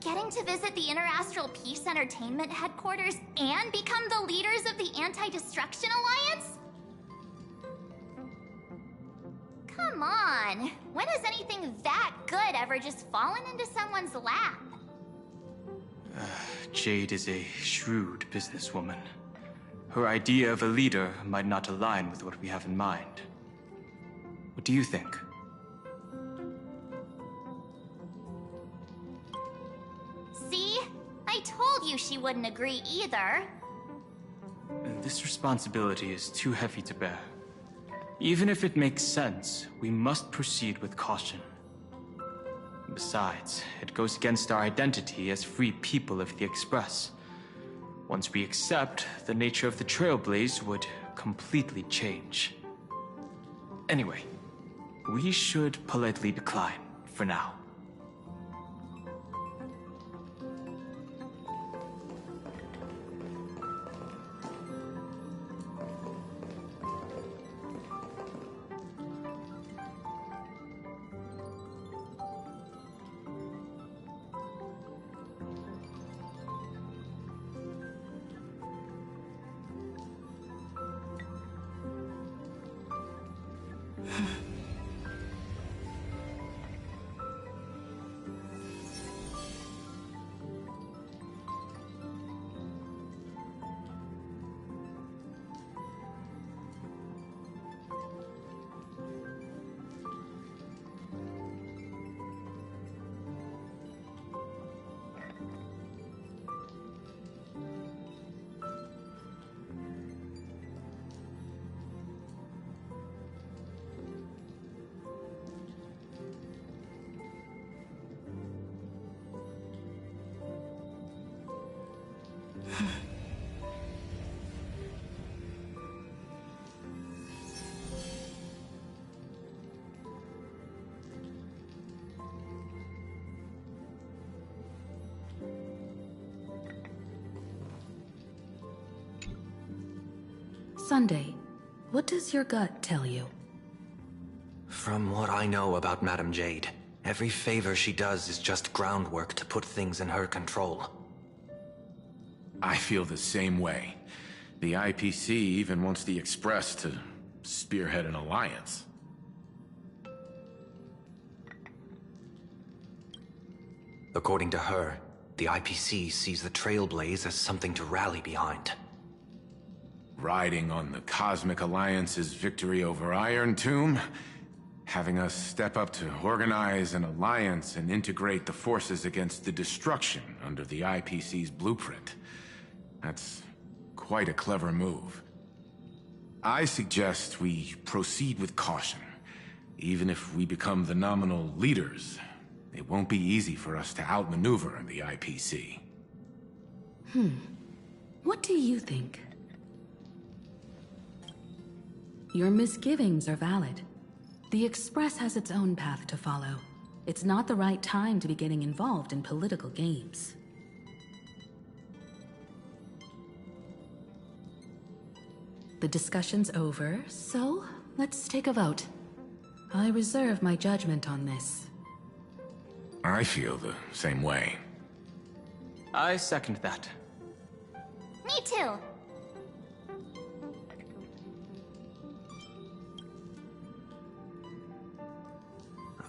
Getting to visit the Interastral Peace Entertainment headquarters and become the leaders of the Anti-Destruction Alliance? Come on, when has anything that good ever just fallen into someone's lap? Jade is a shrewd businesswoman. Her idea of a leader might not align with what we have in mind. What do you think? See? I told you she wouldn't agree either. This responsibility is too heavy to bear. Even if it makes sense, we must proceed with caution. Besides, it goes against our identity as free people of the Express. Once we accept, the nature of the Trailblaze would completely change. Anyway, we should politely decline for now. Sunday, what does your gut tell you? From what I know about Madame Jade, every favor she does is just groundwork to put things in her control. I feel the same way. The IPC even wants the Express to spearhead an alliance. According to her, the IPC sees the Trailblaze as something to rally behind. Riding on the Cosmic Alliance's victory over Iron Tomb, having us step up to organize an alliance and integrate the forces against the destruction under the IPC's blueprint. That's quite a clever move. I suggest we proceed with caution. Even if we become the nominal leaders, it won't be easy for us to outmaneuver the IPC. What do you think? Your misgivings are valid. The Express has its own path to follow. It's not the right time to be getting involved in political games. The discussion's over, so let's take a vote. I reserve my judgment on this. I feel the same way. I second that. Me too.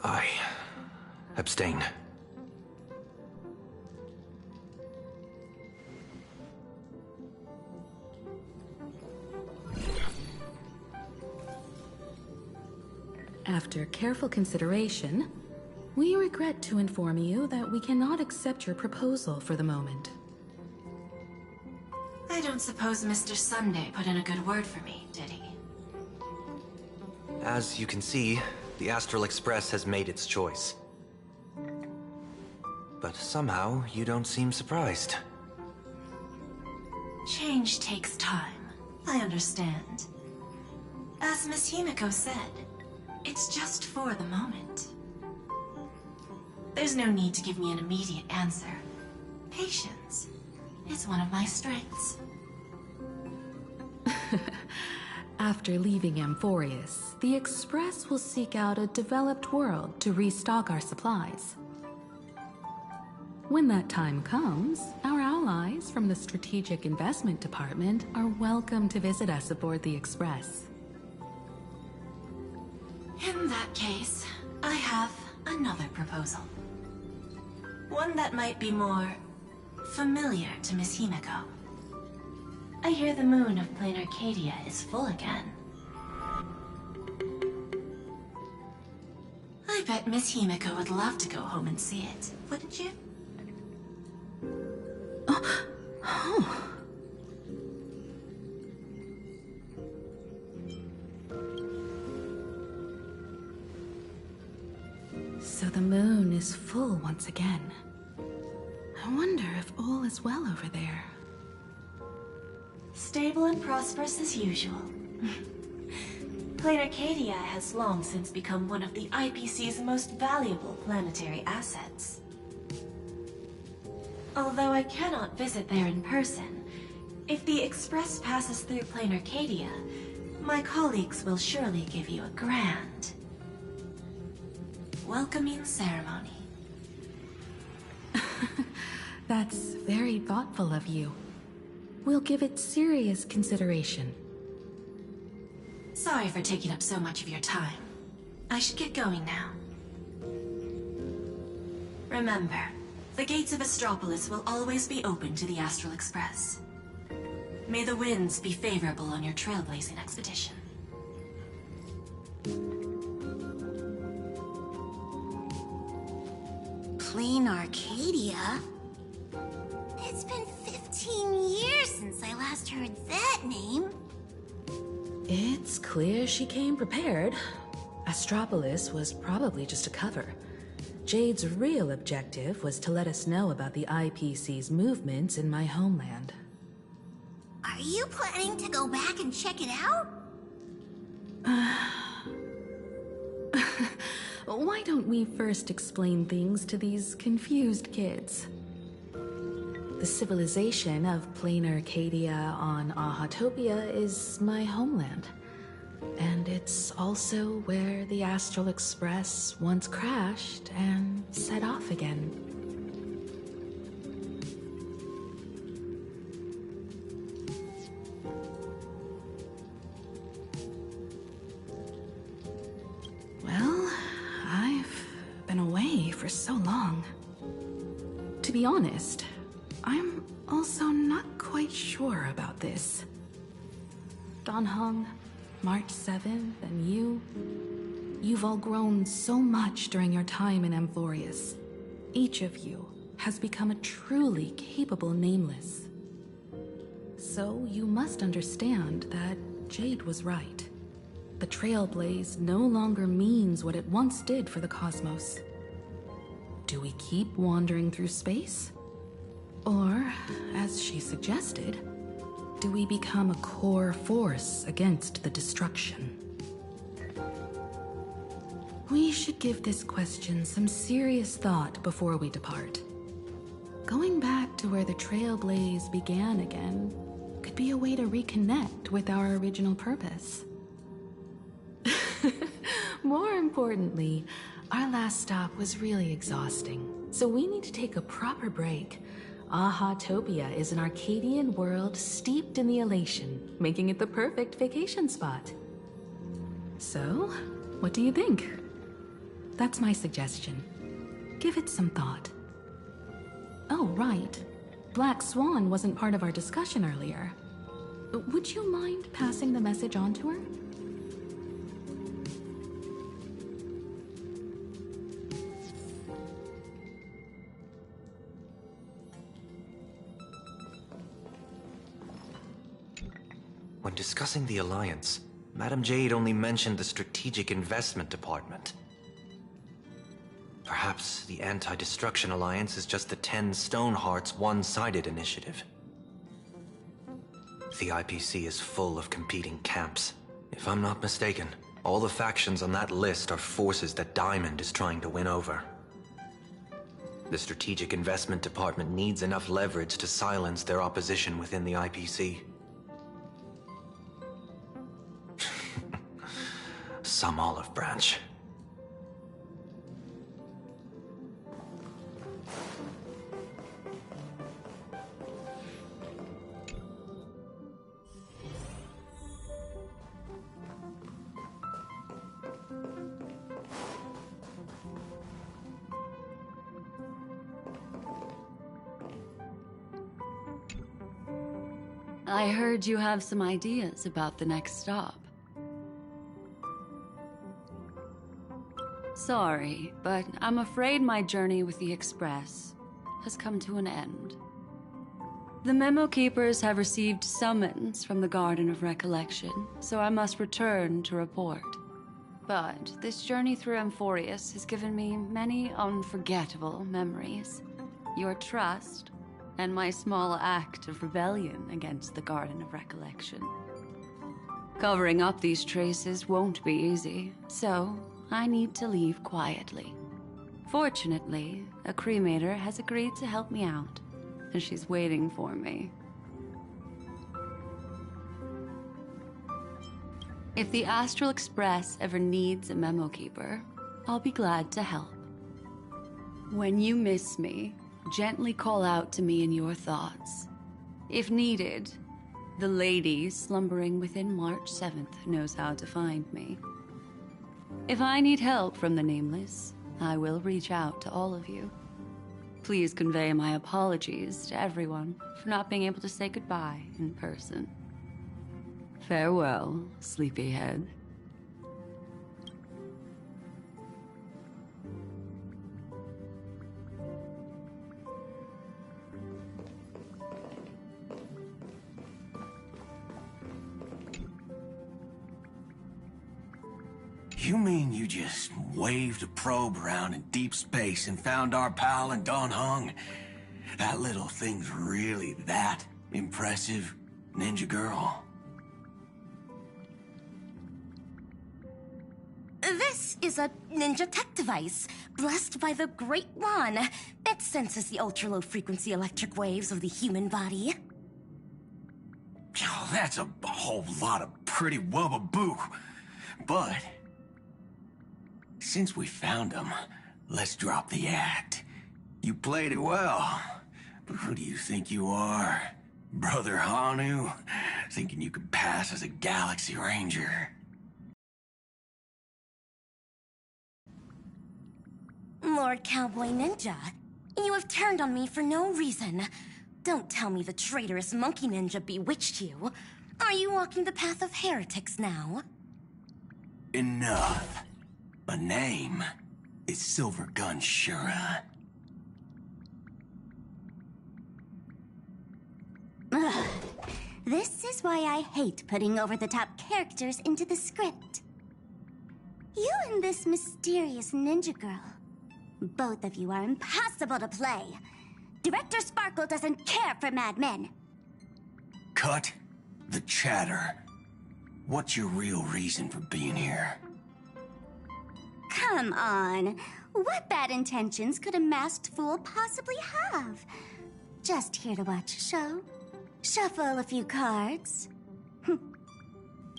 I abstain. After careful consideration, we regret to inform you that we cannot accept your proposal for the moment. I don't suppose Mr. Sunday put in a good word for me, did he? As you can see, the Astral Express has made its choice. But somehow, you don't seem surprised. Change takes time. I understand. As Miss Himiko said, it's just for the moment. There's no need to give me an immediate answer. Patience is one of my strengths. After leaving Amphorius, the Express will seek out a developed world to restock our supplies. When that time comes, our allies from the Strategic Investment Department are welcome to visit us aboard the Express. In that case, I have another proposal. One that might be more familiar to Miss Himiko. I hear the moon of Plain Arcadia is full again. I bet Miss Himiko would love to go home and see it, wouldn't you? So the moon is full once again. I wonder if all is well over there. Stable and prosperous as usual. Plain Arcadia has long since become one of the IPC's most valuable planetary assets. Although I cannot visit there in person, if the Express passes through Plain Arcadia, my colleagues will surely give you a grand welcoming ceremony. That's very thoughtful of you. We'll give it serious consideration. Sorry for taking up so much of your time. I should get going now. Remember, the gates of Astropolis will always be open to the Astral Express. May the winds be favorable on your trailblazing expedition. Plain Arcadia? It's been 15 years since I last heard that name. It's clear she came prepared. Astropolis was probably just a cover. Jade's real objective was to let us know about the IPC's movements in my homeland. Are you planning to go back and check it out? Why don't we first explain things to these confused kids? The civilization of Plain Arcadia on Ahatopia is my homeland. And it's also where the Astral Express once crashed and set off again. Well, I've been away for so long. To be honest, I'm also not quite sure about this. Dan Heng, March 7th, and you've all grown so much during your time in Amphorius. Each of you has become a truly capable Nameless. So you must understand that Jade was right. The Trailblaze no longer means what it once did for the cosmos. Do we keep wandering through space? Or, as she suggested, do we become a core force against the destruction? We should give this question some serious thought before we depart. Going back to where the Trailblaze began again could be a way to reconnect with our original purpose. More importantly, our last stop was really exhausting, so we need to take a proper break. Ahatopia is an Arcadian world steeped in the elation, making it the perfect vacation spot. So, what do you think? That's my suggestion. Give it some thought. Oh, right. Black Swan wasn't part of our discussion earlier. Would you mind passing the message on to her? when discussing the Alliance, Madame Jade only mentioned the Strategic Investment Department. Perhaps the Anti-Destruction Alliance is just the 10 Stonehearts one-sided initiative. The IPC is full of competing camps. If I'm not mistaken, all the factions on that list are forces that Diamond is trying to win over. The Strategic Investment Department needs enough leverage to silence their opposition within the IPC. Some olive branch. I heard you have some ideas about the next stop. Sorry, but I'm afraid my journey with the Express has come to an end. The Memo Keepers have received summons from the Garden of Recollection, so I must return to report. But this journey through Amphorius has given me many unforgettable memories. Your trust, and my small act of rebellion against the Garden of Recollection. Covering up these traces won't be easy, so I need to leave quietly. Fortunately, a cremator has agreed to help me out, and she's waiting for me. If the Astral Express ever needs a Memo Keeper, I'll be glad to help. When you miss me, gently call out to me in your thoughts. If needed, the lady slumbering within March 7th knows how to find me. If I need help from the Nameless, I will reach out to all of you. Please convey my apologies to everyone for not being able to say goodbye in person. Farewell, sleepyhead. You mean you just waved a probe around in deep space and found our pal in Dan Heng? That little thing's really that impressive, Ninja Girl? This is a ninja tech device, blessed by the Great One. It senses the ultra-low frequency electric waves of the human body. Oh, that's a whole lot of pretty wubba-boo. But since we found him, let's drop the act. You played it well, but who do you think you are? Brother Hanu? Thinking you could pass as a Galaxy Ranger? Lord Cowboy Ninja, you have turned on me for no reason. Don't tell me the traitorous monkey ninja bewitched you. Are you walking the path of heretics now? Enough. A name is Silvergun Shura. Ugh. This is why I hate putting over-the-top characters into the script. You and this mysterious ninja girl. Both of you are impossible to play. Director Sparkle doesn't care for madmen. Cut the chatter. What's your real reason for being here? Come on. What bad intentions could a masked fool possibly have? Just here to watch a show. Shuffle a few cards.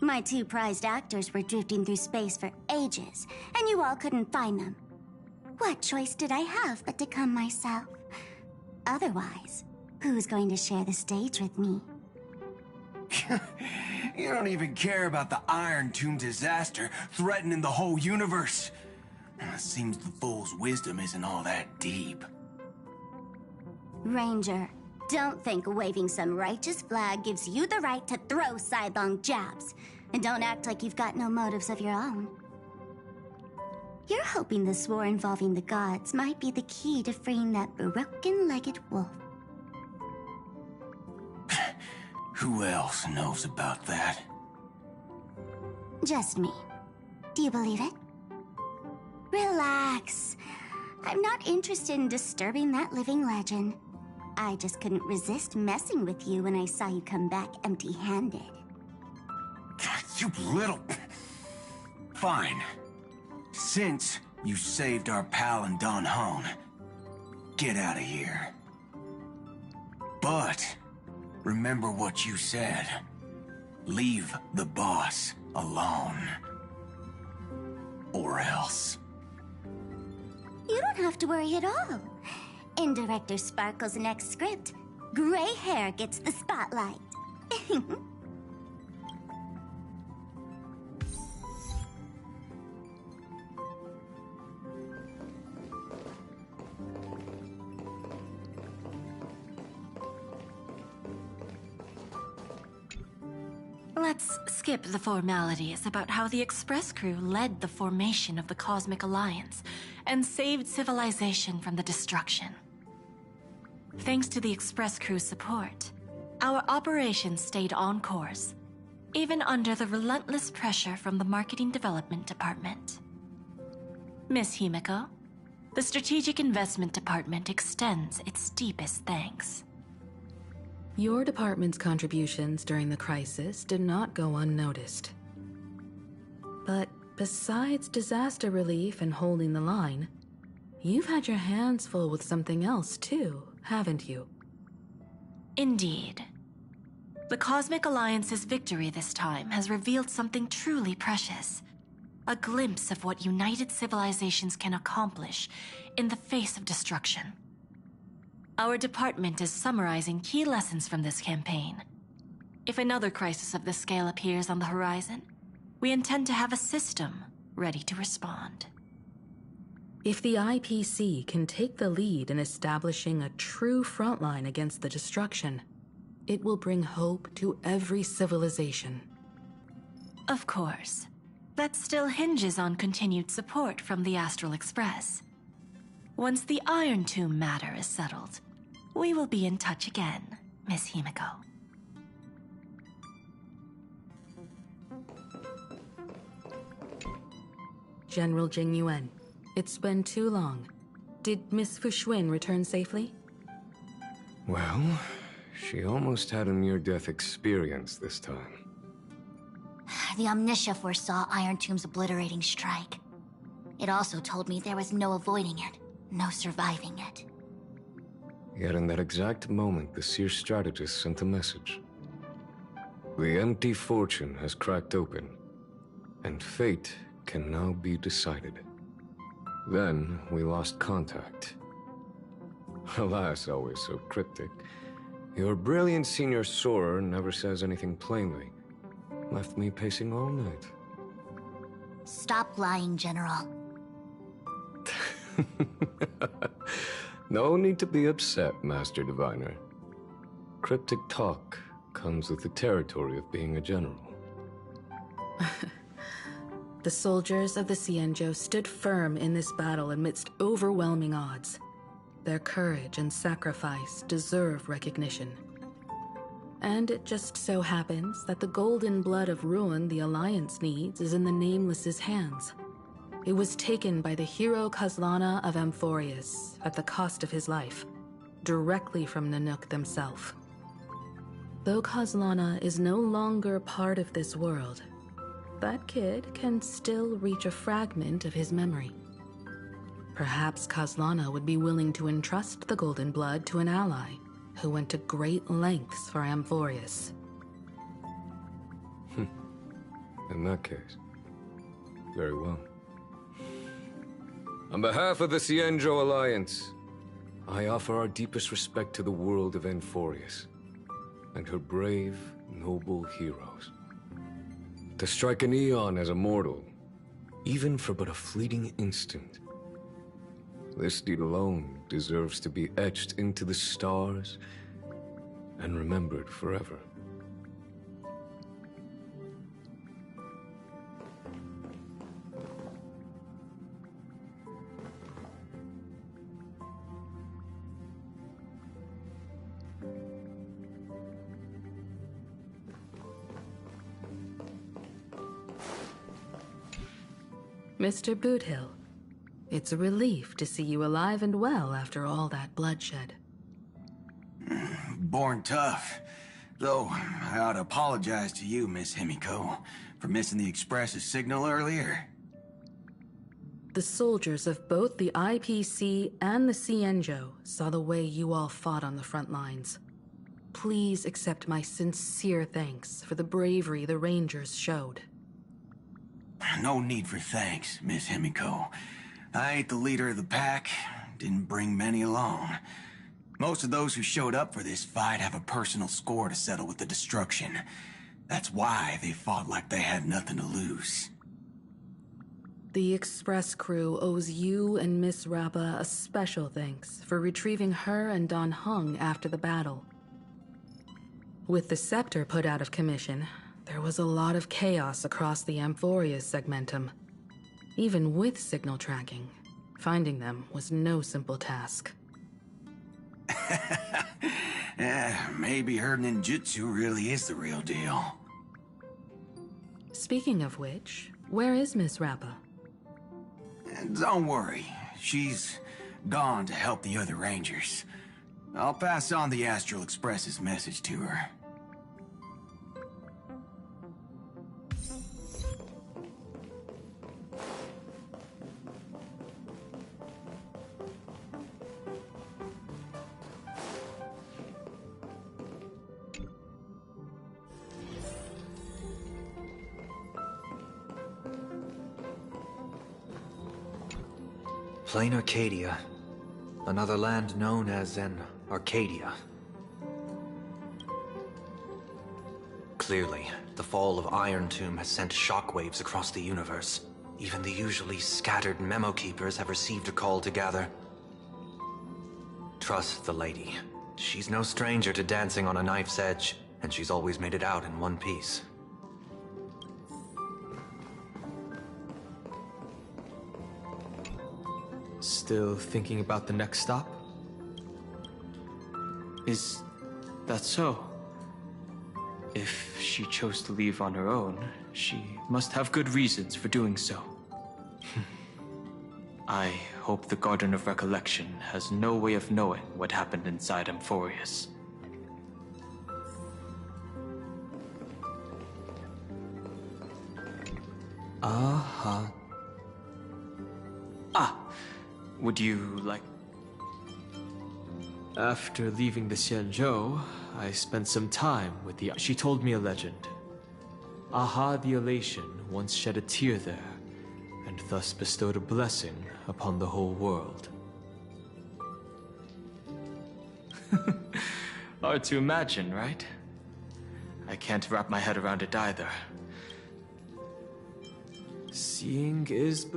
My two prized actors were drifting through space for ages, and you all couldn't find them. What choice did I have but to come myself? Otherwise, who's going to share the stage with me? You don't even care about the Iron Tomb disaster threatening the whole universe. It seems the fool's wisdom isn't all that deep. Ranger, don't think waving some righteous flag gives you the right to throw sidelong jabs. And don't act like you've got no motives of your own. You're hoping this war involving the gods might be the key to freeing that broken-legged wolf. Who else knows about that? Just me. Do you believe it? Relax. I'm not interested in disturbing that living legend. I just couldn't resist messing with you when I saw you come back empty-handed. You little... Fine. Since you saved our pal and Dan Heng, get out of here. But remember what you said. Leave the boss alone. Or else. You don't have to worry at all. In Director Sparkle's next script, gray hair gets the spotlight. Let's skip the formalities about how the Express crew led the formation of the Cosmic Alliance and saved civilization from the destruction. Thanks to the Express crew's support, our operation stayed on course, even under the relentless pressure from the Marketing Development Department. Miss Himeko, the Strategic Investment Department extends its deepest thanks. Your department's contributions during the crisis did not go unnoticed. But besides disaster relief and holding the line, you've had your hands full with something else too, haven't you? Indeed. The Cosmic Alliance's victory this time has revealed something truly precious. A glimpse of what united civilizations can accomplish in the face of destruction. Our department is summarizing key lessons from this campaign. If another crisis of this scale appears on the horizon, we intend to have a system ready to respond. If the IPC can take the lead in establishing a true frontline against the destruction, it will bring hope to every civilization. Of course. That still hinges on continued support from the Astral Express. Once the Iron Tomb matter is settled, we will be in touch again, Miss Himeko. General Jing Yuan, it's been too long. Did Miss Fuxuan return safely? Well, she almost had a near-death experience this time. The Omniscia foresaw Iron Tomb's obliterating strike. It also told me there was no avoiding it, no surviving it. Yet in that exact moment, the Seer strategist sent a message. The empty fortune has cracked open, and fate can now be decided. Then we lost contact. Alas, always so cryptic. Your brilliant senior soarer never says anything plainly. Left me pacing all night. Stop lying, General. No need to be upset, Master Diviner. Cryptic talk comes with the territory of being a general. The soldiers of the Xianzhou stood firm in this battle amidst overwhelming odds. Their courage and sacrifice deserve recognition. And it just so happens that the golden blood of ruin the Alliance needs is in the Nameless's hands. It was taken by the hero Kazlana of Amphorius at the cost of his life, directly from Nanook themselves. Though Kazlana is no longer part of this world, that kid can still reach a fragment of his memory. Perhaps Kazlana would be willing to entrust the golden blood to an ally who went to great lengths for Amphorius. In that case, very well. On behalf of the Xianzhou Alliance, I offer our deepest respect to the world of Amphorius and her brave, noble heroes. To strike an eon as a mortal, even for but a fleeting instant, this deed alone deserves to be etched into the stars and remembered forever. Mr. Boothill, it's a relief to see you alive and well after all that bloodshed. Born tough. Though, I ought to apologize to you, Miss Himiko, for missing the Express's signal earlier. The soldiers of both the IPC and the Cienjo saw the way you all fought on the front lines. Please accept my sincere thanks for the bravery the Rangers showed. No need for thanks, Miss Himiko. I ain't the leader of the pack, didn't bring many along. Most of those who showed up for this fight have a personal score to settle with the destruction. That's why they fought like they had nothing to lose. The Express crew owes you and Miss Rappa a special thanks for retrieving her and Dan Heng after the battle. With the Scepter put out of commission, there was a lot of chaos across the Amphorius segmentum. Even with signal tracking, finding them was no simple task. Maybe her ninjutsu really is the real deal. Speaking of which, where is Miss Rappa? Don't worry, she's gone to help the other Rangers. I'll pass on the Astral Express's message to her. Plain Arcadia. Another land known as an Arcadia. Clearly, the fall of Iron Tomb has sent shockwaves across the universe. Even the usually scattered Memo Keepers have received a call to gather. Trust the lady. She's no stranger to dancing on a knife's edge, and she's always made it out in one piece. Still thinking about the next stop? Is that so? If she chose to leave on her own, she must have good reasons for doing so. I hope the Garden of Recollection has no way of knowing what happened inside Amphorius. Ah, would you like... After leaving the Xianzhou, I spent some time with the... She told me a legend. Aha the Elation once shed a tear there, and thus bestowed a blessing upon the whole world. Hard to imagine, right? I can't wrap my head around it either. Seeing is...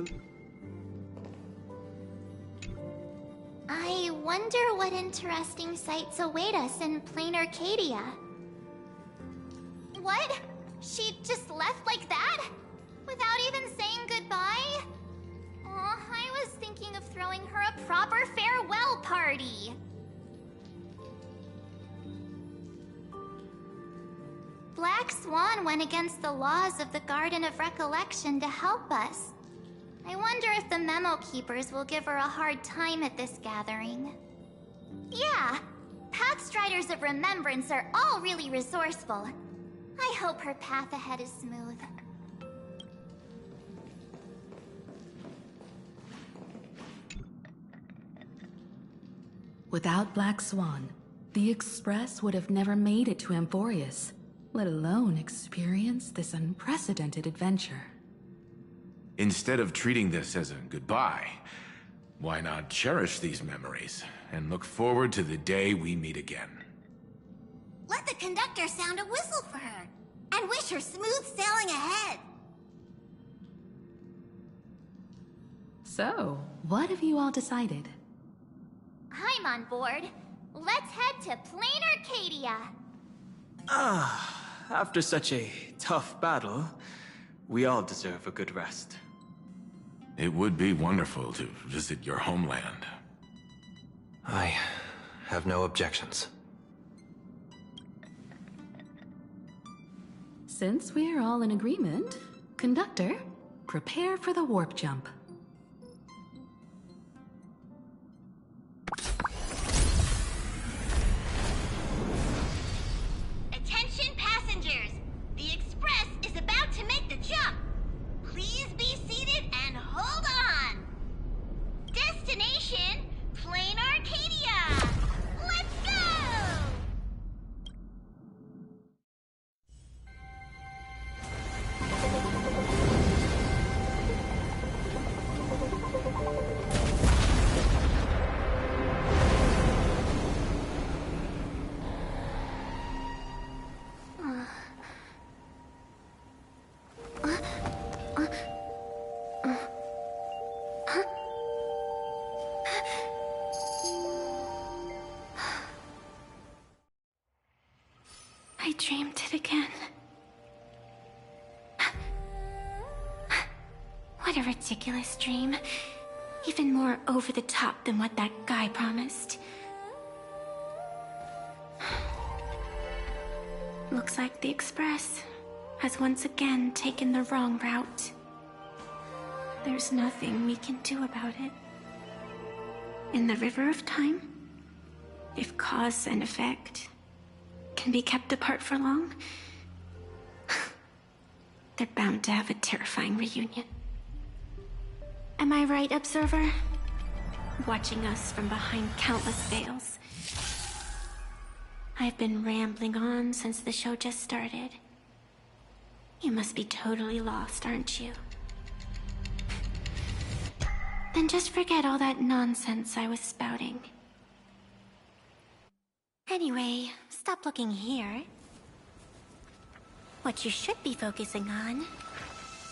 I wonder what interesting sights await us in Plain Arcadia. What? She just left like that? Without even saying goodbye? Oh, I was thinking of throwing her a proper farewell party. Black Swan went against the laws of the Garden of Recollection to help us. I wonder if the Memo Keepers will give her a hard time at this gathering. Yeah, Pathstriders of Remembrance are all really resourceful. I hope her path ahead is smooth. Without Black Swan, the Express would have never made it to Amphorius, let alone experience this unprecedented adventure. Instead of treating this as a goodbye, why not cherish these memories and look forward to the day we meet again? Let the conductor sound a whistle for her, and wish her smooth sailing ahead. So, what have you all decided? I'm on board. Let's head to Plain Arcadia. After such a tough battle, we all deserve a good rest. It would be wonderful to visit your homeland. I have no objections. Since we're all in agreement, Conductor, prepare for the warp jump. Attention passengers! The Express is about to make the jump! Please be seated and hold on! Destination, Plain Arcadia! Let's go! I dreamed it again. What a ridiculous dream. Even more over the top than what that guy promised. Looks like the Express has once again taken the wrong route. There's nothing we can do about it. In the River of Time, if cause and effect can be kept apart for long, they're bound to have a terrifying reunion. Am I right, Observer? Watching us from behind countless veils. I've been rambling on since the show just started. You must be totally lost, aren't you? Then just forget all that nonsense I was spouting. Anyway, stop looking here. What you should be focusing on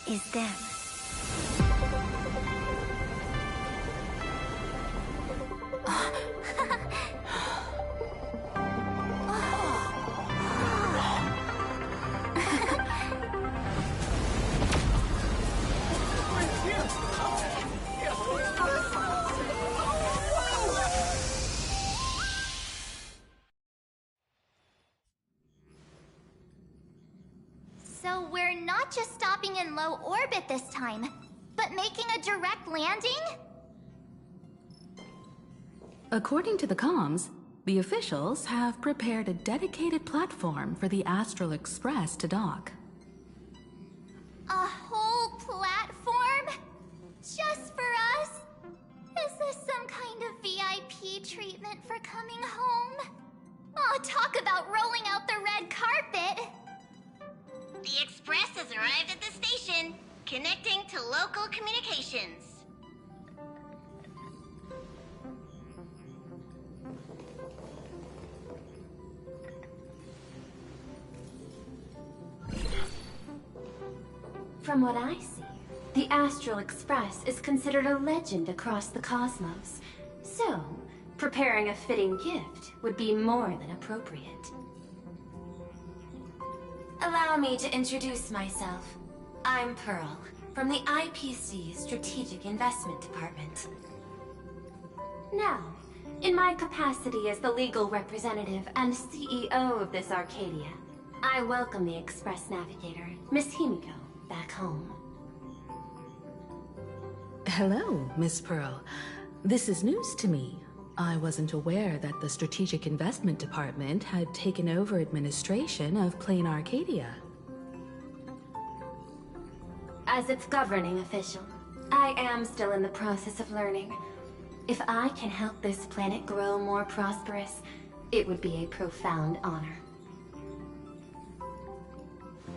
is them. So we're not just stopping in low orbit this time, but making a direct landing? According to the comms, the officials have prepared a dedicated platform for the Astral Express to dock. A whole platform? Just for us? Is this some kind of VIP treatment for coming home? Oh, talk about rolling out the red carpet! The Express has arrived at the station, connecting to local communications. From what I see, the Astral Express is considered a legend across the cosmos. So, preparing a fitting gift would be more than appropriate. Allow me to introduce myself. I'm Pearl, from the IPC Strategic Investment Department. Now, in my capacity as the legal representative and CEO of this Arcadia, I welcome the Express Navigator, Miss Himiko, back home. Hello, Miss Pearl. This is news to me. I wasn't aware that the Strategic Investment Department had taken over administration of Plain Arcadia. As its governing official, I am still in the process of learning. If I can help this planet grow more prosperous, it would be a profound honor.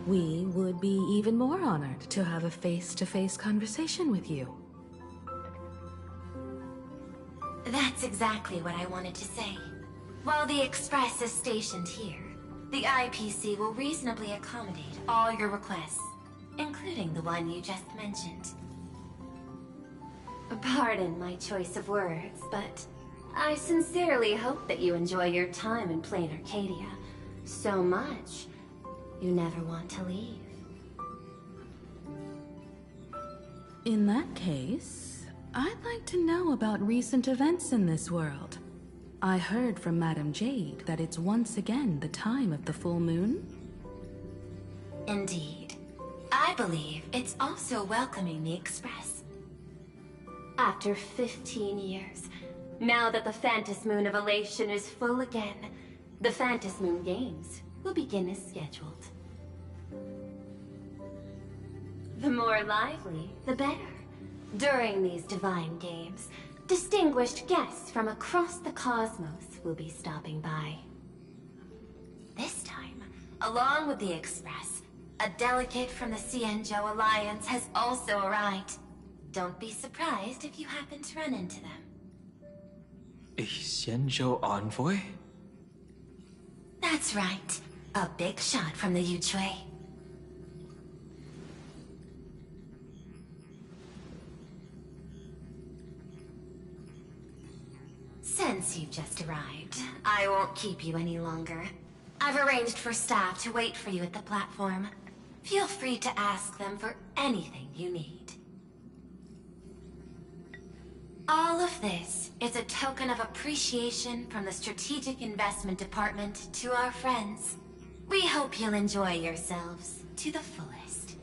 We would be even more honored to have a face-to-face conversation with you. That's exactly what I wanted to say. While the Express is stationed here, the IPC will reasonably accommodate all your requests, including the one you just mentioned. Pardon my choice of words, but I sincerely hope that you enjoy your time in Plain Arcadia so much you never want to leave. In that case, I'd like to know about recent events in this world. I heard from Madame Jade that it's once again the time of the full moon. Indeed. I I believe it's also welcoming the Express. After 15 years, now that the Phantasmoon Moon of Elation is full again, the Phantasmoon Moon Games will begin as scheduled. The more lively, the better. During these divine games, distinguished guests from across the cosmos will be stopping by. This time, along with the Express, a delegate from the Xianzhou Alliance has also arrived. Don't be surprised if you happen to run into them. A Xianzhou envoy? That's right. A big shot from the Yuchui. Since you've just arrived, I won't keep you any longer. I've arranged for staff to wait for you at the platform. Feel free to ask them for anything you need. All of this is a token of appreciation from the Strategic Investment Department to our friends. We hope you'll enjoy yourselves to the fullest.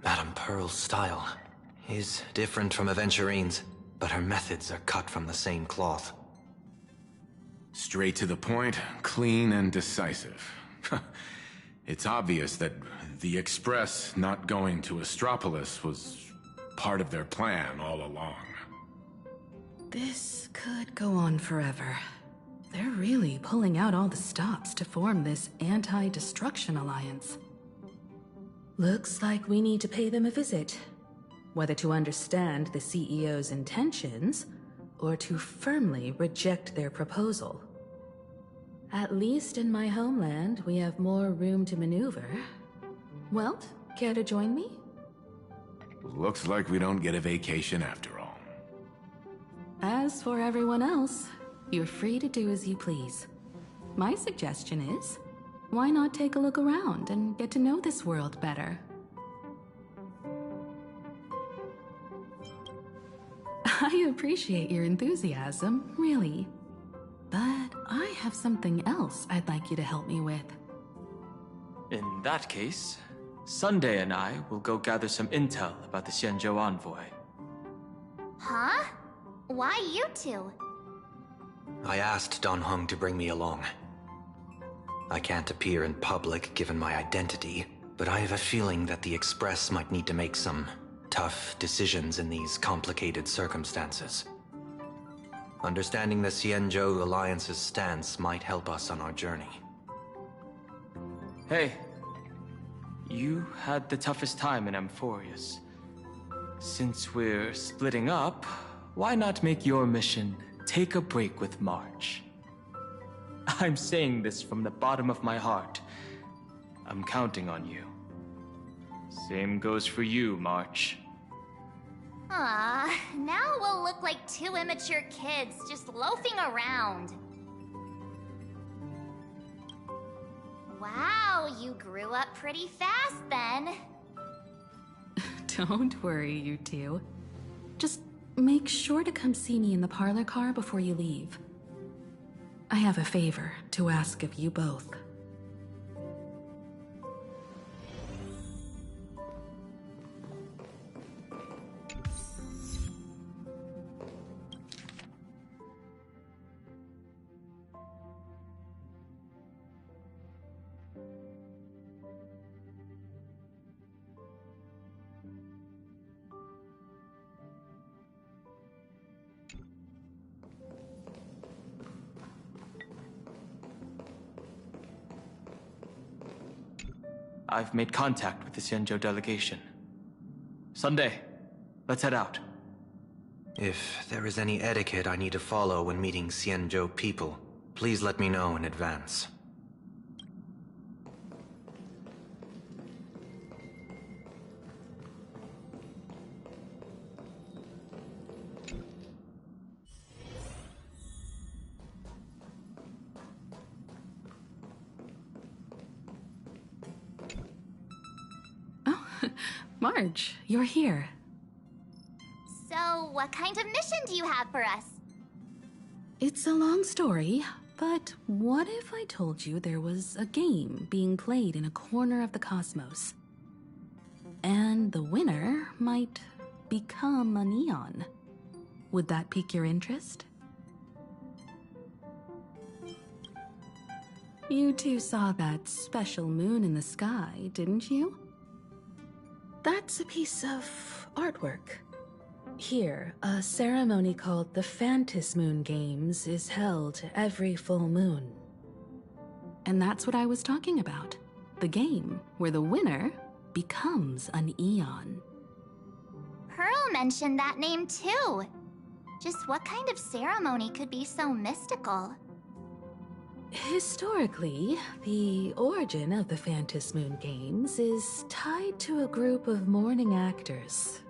Madame Pearl's style is different from Aventurine's, but her methods are cut from the same cloth. Straight to the point, clean and decisive. It's obvious that the Express not going to Astropolis was part of their plan all along. This could go on forever. They're really pulling out all the stops to form this anti-destruction alliance. Looks like we need to pay them a visit. Whether to understand the CEO's intentions, or to firmly reject their proposal. At least in my homeland, we have more room to maneuver. Welt, care to join me? Looks like we don't get a vacation after all. As for everyone else, you're free to do as you please. My suggestion is, why not take a look around and get to know this world better? I appreciate your enthusiasm, really. But I have something else I'd like you to help me with. In that case, Sunday and I will go gather some intel about the Xianzhou envoy. Huh? Why you two? I asked Dan Heng to bring me along. I can't appear in public given my identity, but I have a feeling that the Express might need to make some tough decisions in these complicated circumstances. Understanding the Xianzhou Alliance's stance might help us on our journey. Hey, you had the toughest time in Amphorius. Since we're splitting up, why not make your mission take a break with March? I'm saying this from the bottom of my heart. I'm counting on you. Same goes for you, March. Ah, now we'll look like two immature kids just loafing around. Wow, you grew up pretty fast then. Don't worry, you two. Just make sure to come see me in the parlor car before you leave. I have a favor to ask of you both. I've made contact with the Xianzhou delegation. Sunday, let's head out. If there is any etiquette I need to follow when meeting Xianzhou people, please let me know in advance. March, you're here. So, what kind of mission do you have for us? It's a long story, But what if I told you there was a game being played in a corner of the cosmos? And the winner might become an Aeon. Would that pique your interest? You two saw that special moon in the sky, didn't you? That's a piece of artwork. Here, a ceremony called the Phantis Moon Games is held every full moon. And that's what I was talking about. The game where the winner becomes an Aeon. Pearl mentioned that name too. Just what kind of ceremony could be so mystical? Historically, the origin of the Phantis Moon Games is tied to a group of mourning actors.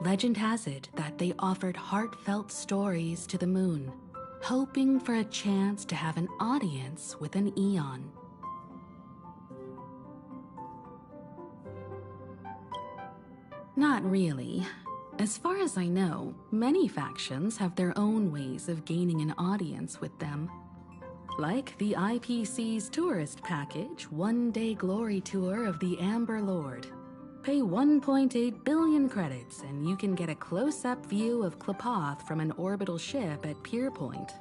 Legend has it that they offered heartfelt stories to the moon, hoping for a chance to have an audience with an Aeon. Not really. As far as I know, many factions have their own ways of gaining an audience with them. Like the IPC's tourist package, one-day glory tour of the Amber Lord. Pay 1.8 billion credits and you can get a close-up view of Klapoth from an orbital ship at Pierpoint.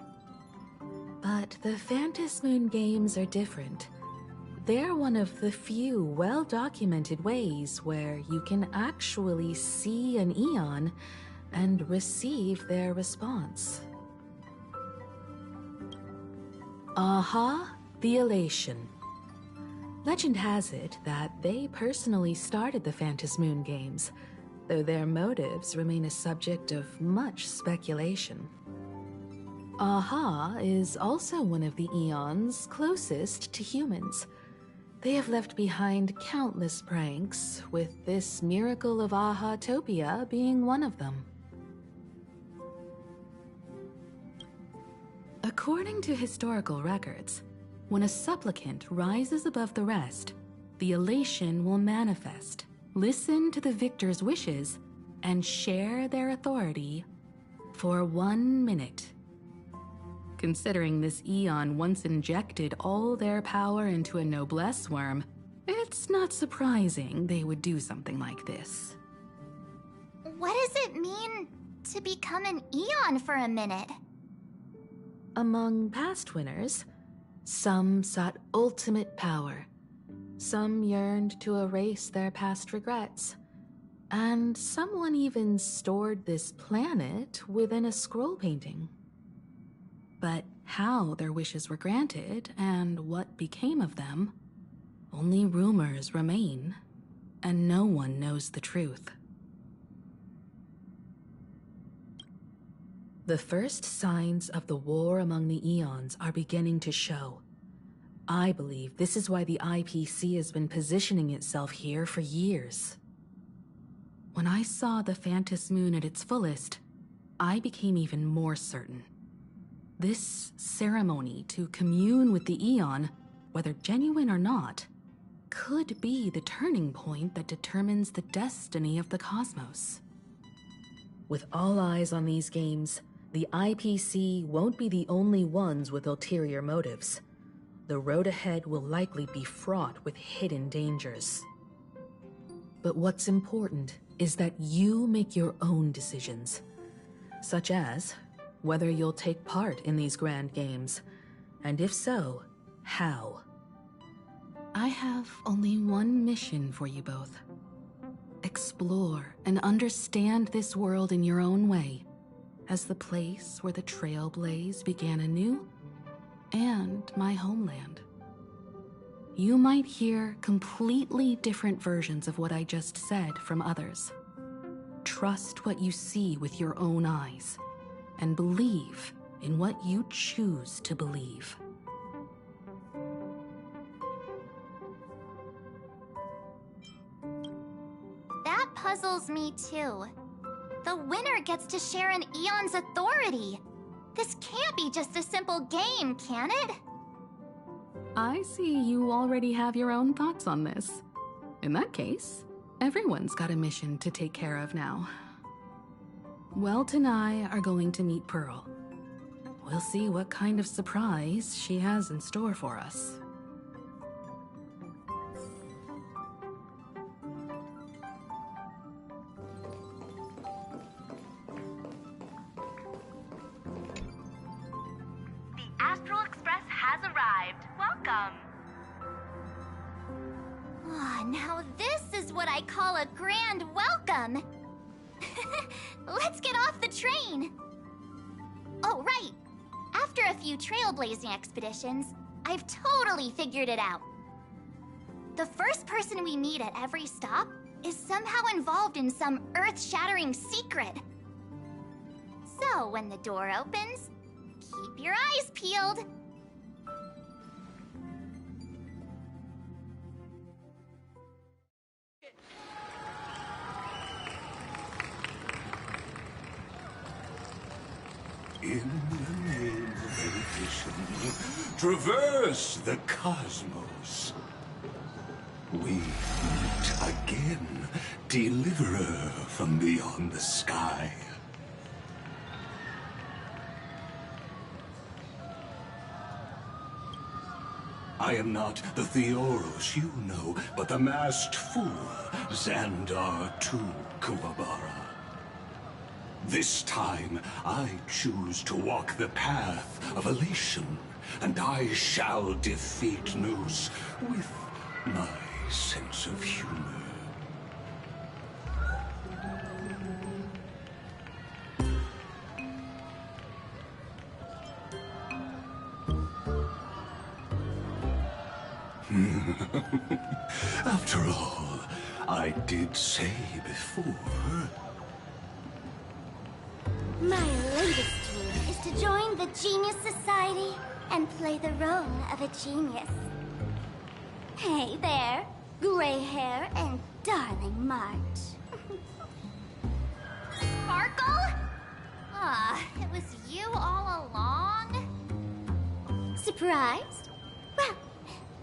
But the Phantis Moon Games are different. They're one of the few well-documented ways where you can actually see an Aeon and receive their response. Aha, the Elation. Legend has it that they personally started the Phantis Moon Games, though their motives remain a subject of much speculation. Aha is also one of the Aeons closest to humans. They have left behind countless pranks, with this miracle of Aha-topia being one of them. According to historical records, when a supplicant rises above the rest, the elation will manifest, listen to the victor's wishes, and share their authority for 1 minute. Considering this Aeon once injected all their power into a noblesse worm, it's not surprising they would do something like this. What does it mean to become an Aeon for a minute? Among past winners, some sought ultimate power, some yearned to erase their past regrets, and someone even stored this planet within a scroll painting. But how their wishes were granted and what became of them, only rumors remain, and no one knows the truth. The first signs of the war among the Aeons are beginning to show. I believe this is why the IPC has been positioning itself here for years. When I saw the Phantis Moon at its fullest, I became even more certain. This ceremony to commune with the Aeon, whether genuine or not, could be the turning point that determines the destiny of the cosmos. With all eyes on these games, the IPC won't be the only ones with ulterior motives. The road ahead will likely be fraught with hidden dangers. But what's important is that you make your own decisions, such as whether you'll take part in these grand games, and if so, how. I have only one mission for you both. Explore and understand this world in your own way, as the place where the Trailblaze began anew, and my homeland. You might hear completely different versions of what I just said from others. Trust what you see with your own eyes, and believe in what you choose to believe. That puzzles me too. The winner gets to share an Aeon's authority. This can't be just a simple game, can it? I see you already have your own thoughts on this. In that case, everyone's got a mission to take care of now. Welt and I are going to meet Pearl. we'll see what kind of surprise she has in store for us. The Astral Express has arrived. Welcome. Ah, now this is what I call a grand welcome. Let's get off the train. Oh, right. After a few trailblazing expeditions, I've totally figured it out. The first person we meet at every stop is somehow involved in some earth-shattering secret. So when the door opens, keep your eyes peeled. In the name of erudition, traverse the cosmos. We meet again, deliverer from beyond the sky. I am not the Theoros you know, but the masked fool, Xandar II Kuwabara. This time, I choose to walk the path of elation, and I shall defeat Nous with my sense of humor. After all, I did say before... My latest dream is to join the Genius Society and play the role of a genius. Hey there, gray hair and darling March. Sparkle? Ah, it was you all along? Surprised? Well,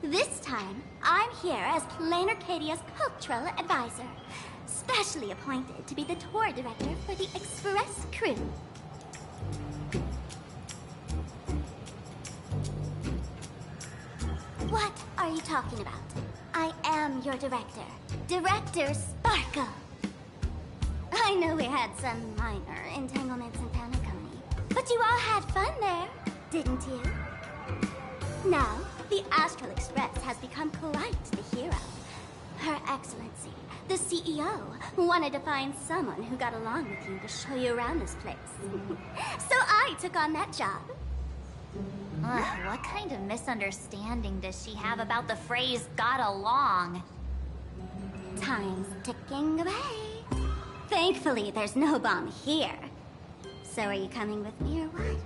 this time I'm here as Plain Arcadia's cultural advisor, specially appointed to be the tour director for the Express crew. What are you talking about? I am your director, Director Sparkle. I know we had some minor entanglements in Paniconi, but you all had fun there, didn't you? Now, the Astral Express has become quite the hero. Her Excellency, the CEO, wanted to find someone who got along with you to show you around this place. So I took on that job. What kind of misunderstanding does she have about the phrase got along? Time's ticking away. Thankfully, there's no bomb here. So are you coming with me or what?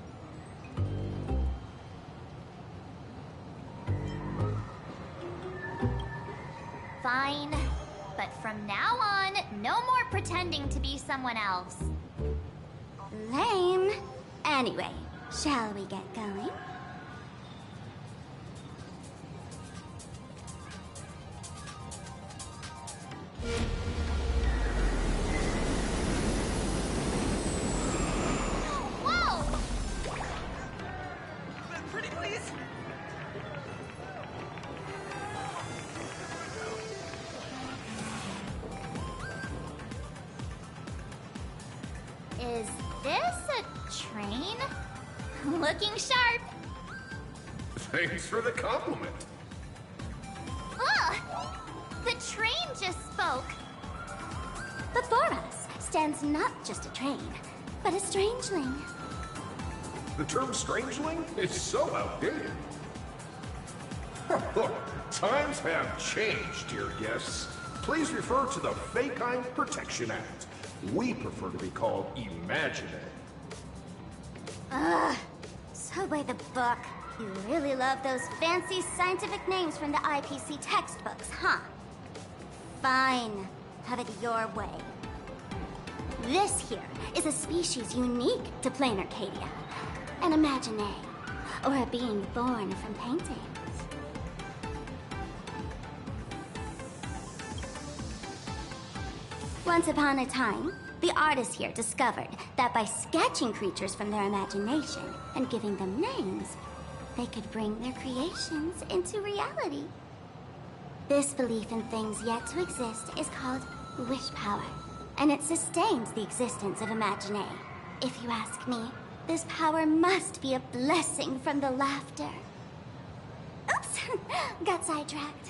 Fine. But from now on, no more pretending to be someone else. Lame. Anyway, shall we get going? Whoa! Pretty please. Is this a train? Looking sharp. Thanks for the compliment. Ugh! The train just spoke. Before us stands not just a train, but a strangeling. The term strangeling is so outdated. Look, times have changed, dear guests. Please refer to the Feykind Protection Act. We prefer to be called Imagine. Ugh. So by the book, you really love those fancy scientific names from the IPC textbooks, huh? Fine. Have it your way. This here is a species unique to Plain Arcadia. An imagine, or a being born from paintings. Once upon a time, The artists here discovered that by sketching creatures from their imagination and giving them names, they could bring their creations into reality. This belief in things yet to exist is called wish power, and it sustains the existence of Imaginé. If you ask me, this power must be a blessing from the laughter. Oops, got sidetracked.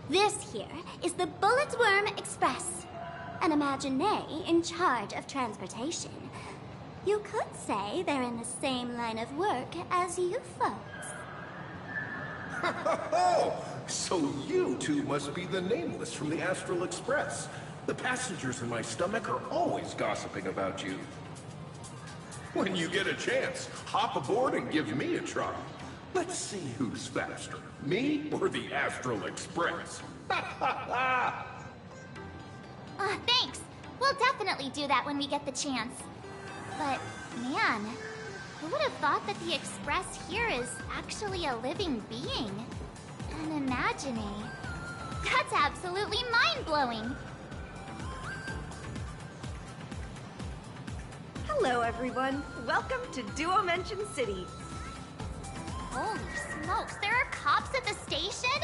This here is the Bulletsworm Express, an Imaginé in charge of transportation. You could say they're in the same line of work as you folks. So you two must be the Nameless from the Astral Express. The passengers in my stomach are always gossiping about you. When you get a chance, hop aboard and give me a try. Let's see who's faster, me or the Astral Express. Thanks. We'll definitely do that when we get the chance. But, man, who would have thought that the Express here is actually a living being? An Imaginé. That's absolutely mind-blowing. Hello, everyone. Welcome to Duomension City. Holy smokes, there are cops at the station?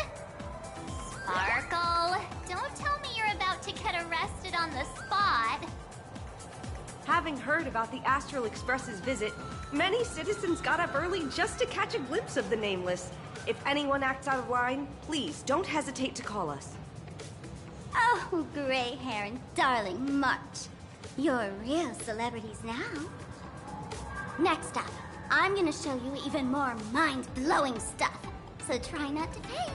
Sparkle, don't tell me you're about to get arrested on the spot. Having heard about the Astral Express's visit, many citizens got up early just to catch a glimpse of the Nameless. If anyone acts out of line, please don't hesitate to call us. Oh, gray hair and darling March. You're real celebrities now. Next up, I'm gonna show you even more mind-blowing stuff, so try not to faint.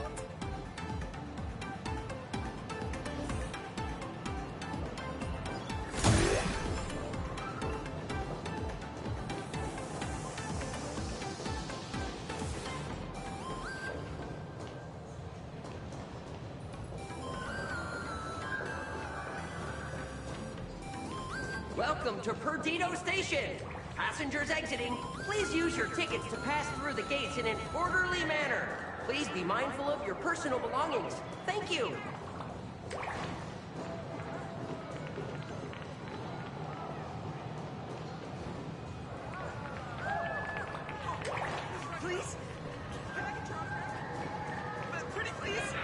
Welcome to Perdido Station! Passengers exiting, please use your tickets to pass through the gates in an orderly manner. Please be mindful of your personal belongings. Thank you! Please? Pretty please?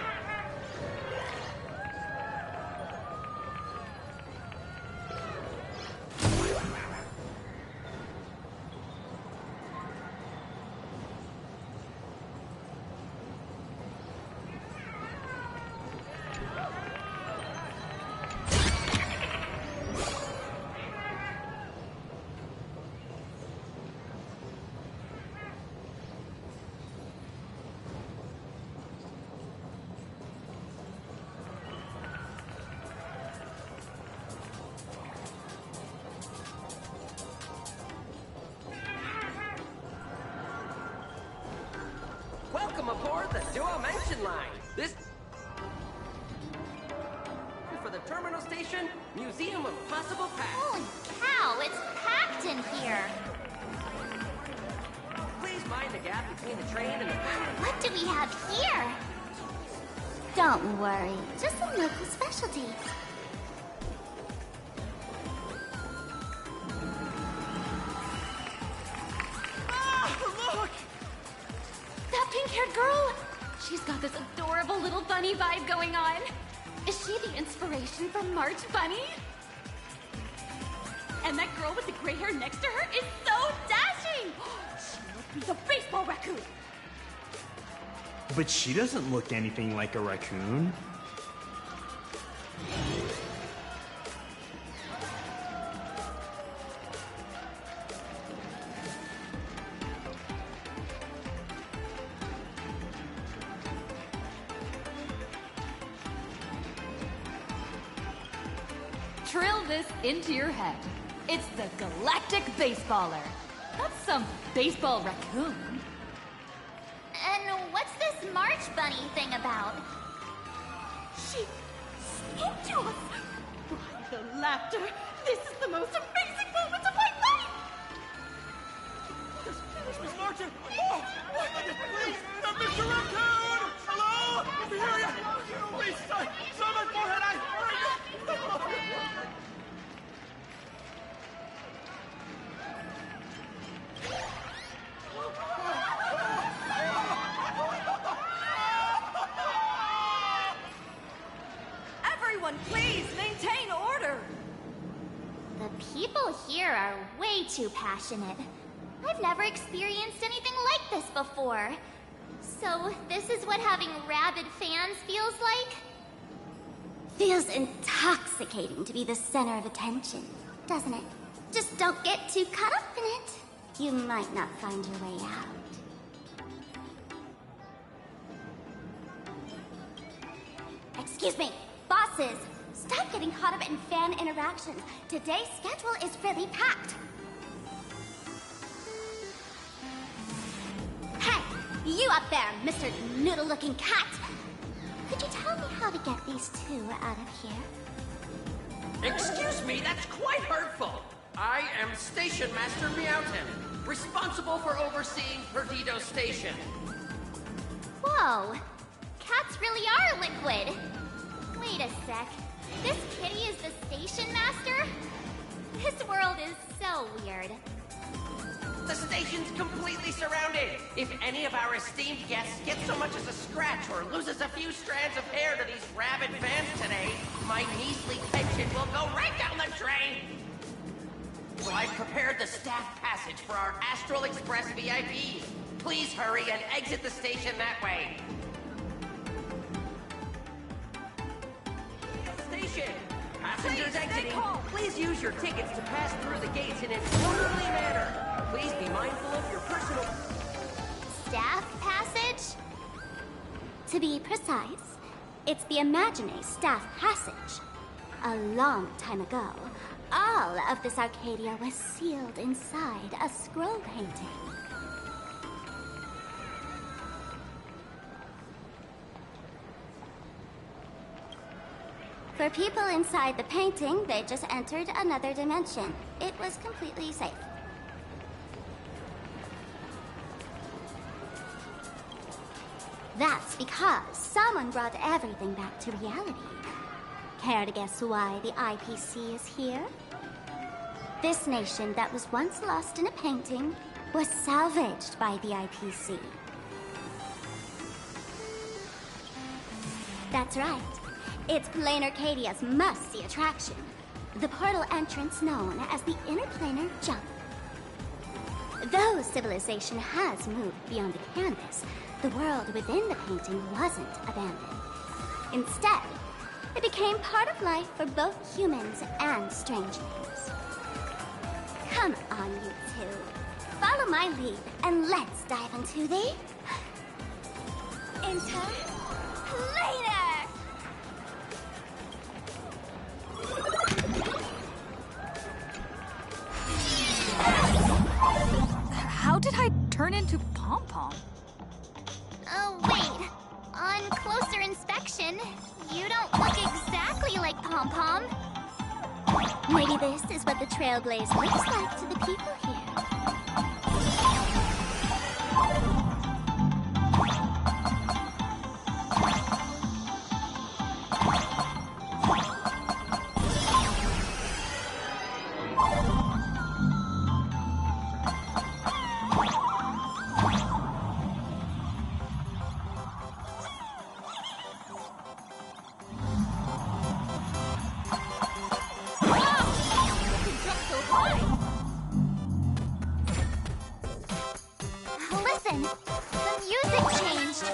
Welcome aboard the Duomension line. This for the terminal station, Museum of Possible Past. Holy cow, it's packed in here. Please mind the gap between the train and the... What do we have here? Don't worry, just some local specialties. Look! That pink-haired girl! She's got this adorable little bunny vibe going on. Is she the inspiration for March Bunny? And that girl with the gray hair next to her is so dashing! She must be the baseball raccoon! But she doesn't look anything like a raccoon. Drill this into your head. It's the Galactic Baseballer. That's some baseball raccoon. And what's this March Bunny thing about? She spoke to us! By the laughter, this is the most amazing moment of my life! Miss Martin! Oh! Please! Mr. Raccoon! Hello! Over here! Please, someone for her! Please, maintain order! The people here are way too passionate. I've never experienced anything like this before. So, this is what having rabid fans feels like? Feels intoxicating to be the center of attention, doesn't it? Just don't get too caught up in it. You might not find your way out. Excuse me, bosses! Stop getting caught up in fan interactions. Today's schedule is really packed. Hey, you up there, Mr. Noodle-looking cat! Could you tell me how to get these two out of here? Excuse me, that's quite hurtful. I am Station Master Meowton, responsible for overseeing Perdido Station. Whoa, cats really are liquid. Wait a sec, this kitty is the station master? This world is so weird. The station's completely surrounded. If any of our esteemed guests gets so much as a scratch or loses a few strands of hair to these rabid fans today, my measly pension will go right down the drain. So I've prepared the staff passage for our Astral Express VIPs. Please hurry and exit the station that way. Station! Passengers exiting, please use your tickets to pass through the gates in an orderly manner. Please be mindful of your personal... Staff passage? To be precise, it's the Imagine Staff Passage. A long time ago, all of this Arcadia was sealed inside a scroll painting. For people inside the painting, they just entered another dimension. It was completely safe. That's because someone brought everything back to reality. Care to guess why the IPC is here? This nation that was once lost in a painting was salvaged by the IPC. That's right. It's Planar Arcadia's must-see attraction. The portal entrance known as the Interplanar Jump. Though civilization has moved beyond the canvas, the world within the painting wasn't abandoned. Instead, it became part of life for both humans and strangelings. Come on, you two. Follow my lead, and let's dive into the... Interplanar! How did I turn into Pom-Pom? Oh, wait. On closer inspection, you don't look exactly like Pom-Pom. Maybe this is what the Trailblaze looks like to the people here. Listen, the music changed.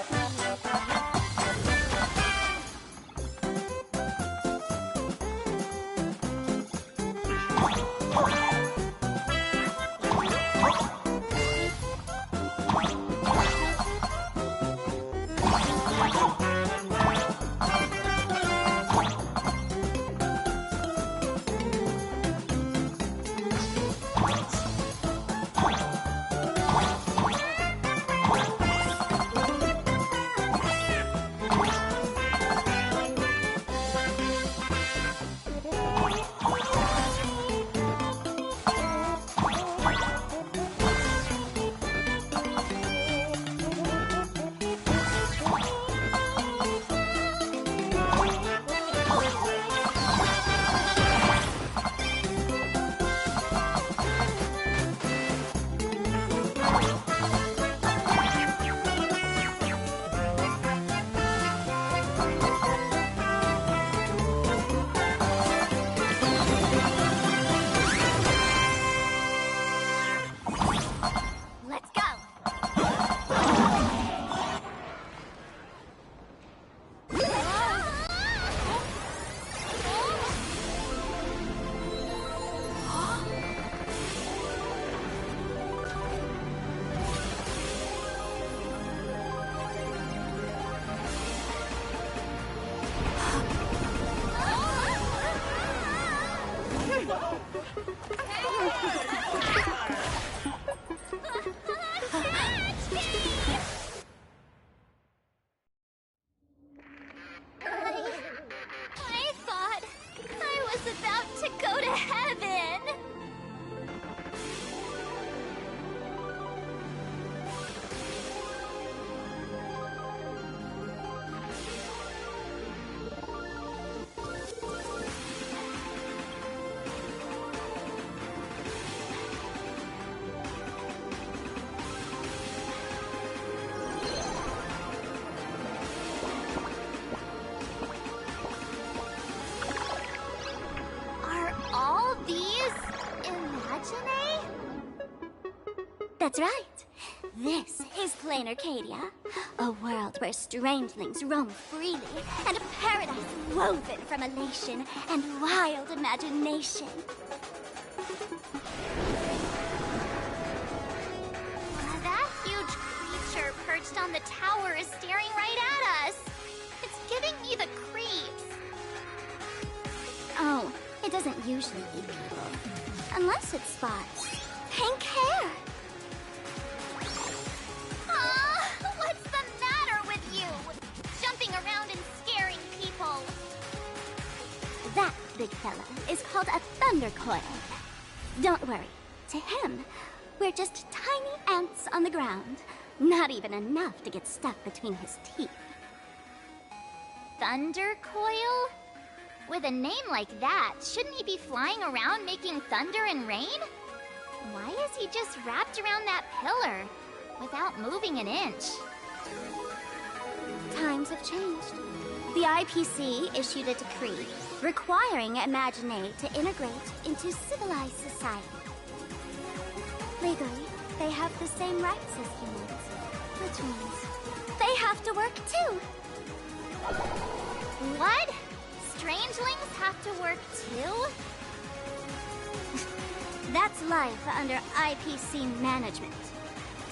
That's right. This is Plain Arcadia, a world where strangelings roam freely, and a paradise woven from elation and wild imagination. That huge creature perched on the tower is staring right at us. It's giving me the creeps. Oh, it doesn't usually eat people. Unless it spots pink hair. What's the matter with you? Jumping around and scaring people. That big fella is called a thunder coil. Don't worry. To him, we're just tiny ants on the ground. Not even enough to get stuck between his teeth. Thunder Coil? With a name like that, shouldn't he be flying around making thunder and rain? Why is he just wrapped around that pillar without moving an inch? Times have changed. The IPC issued a decree requiring Imagineer to integrate into civilized society. Legally, they have the same rights as humans, which means they have to work too. What? Strangelings have to work too? That's life under IPC management.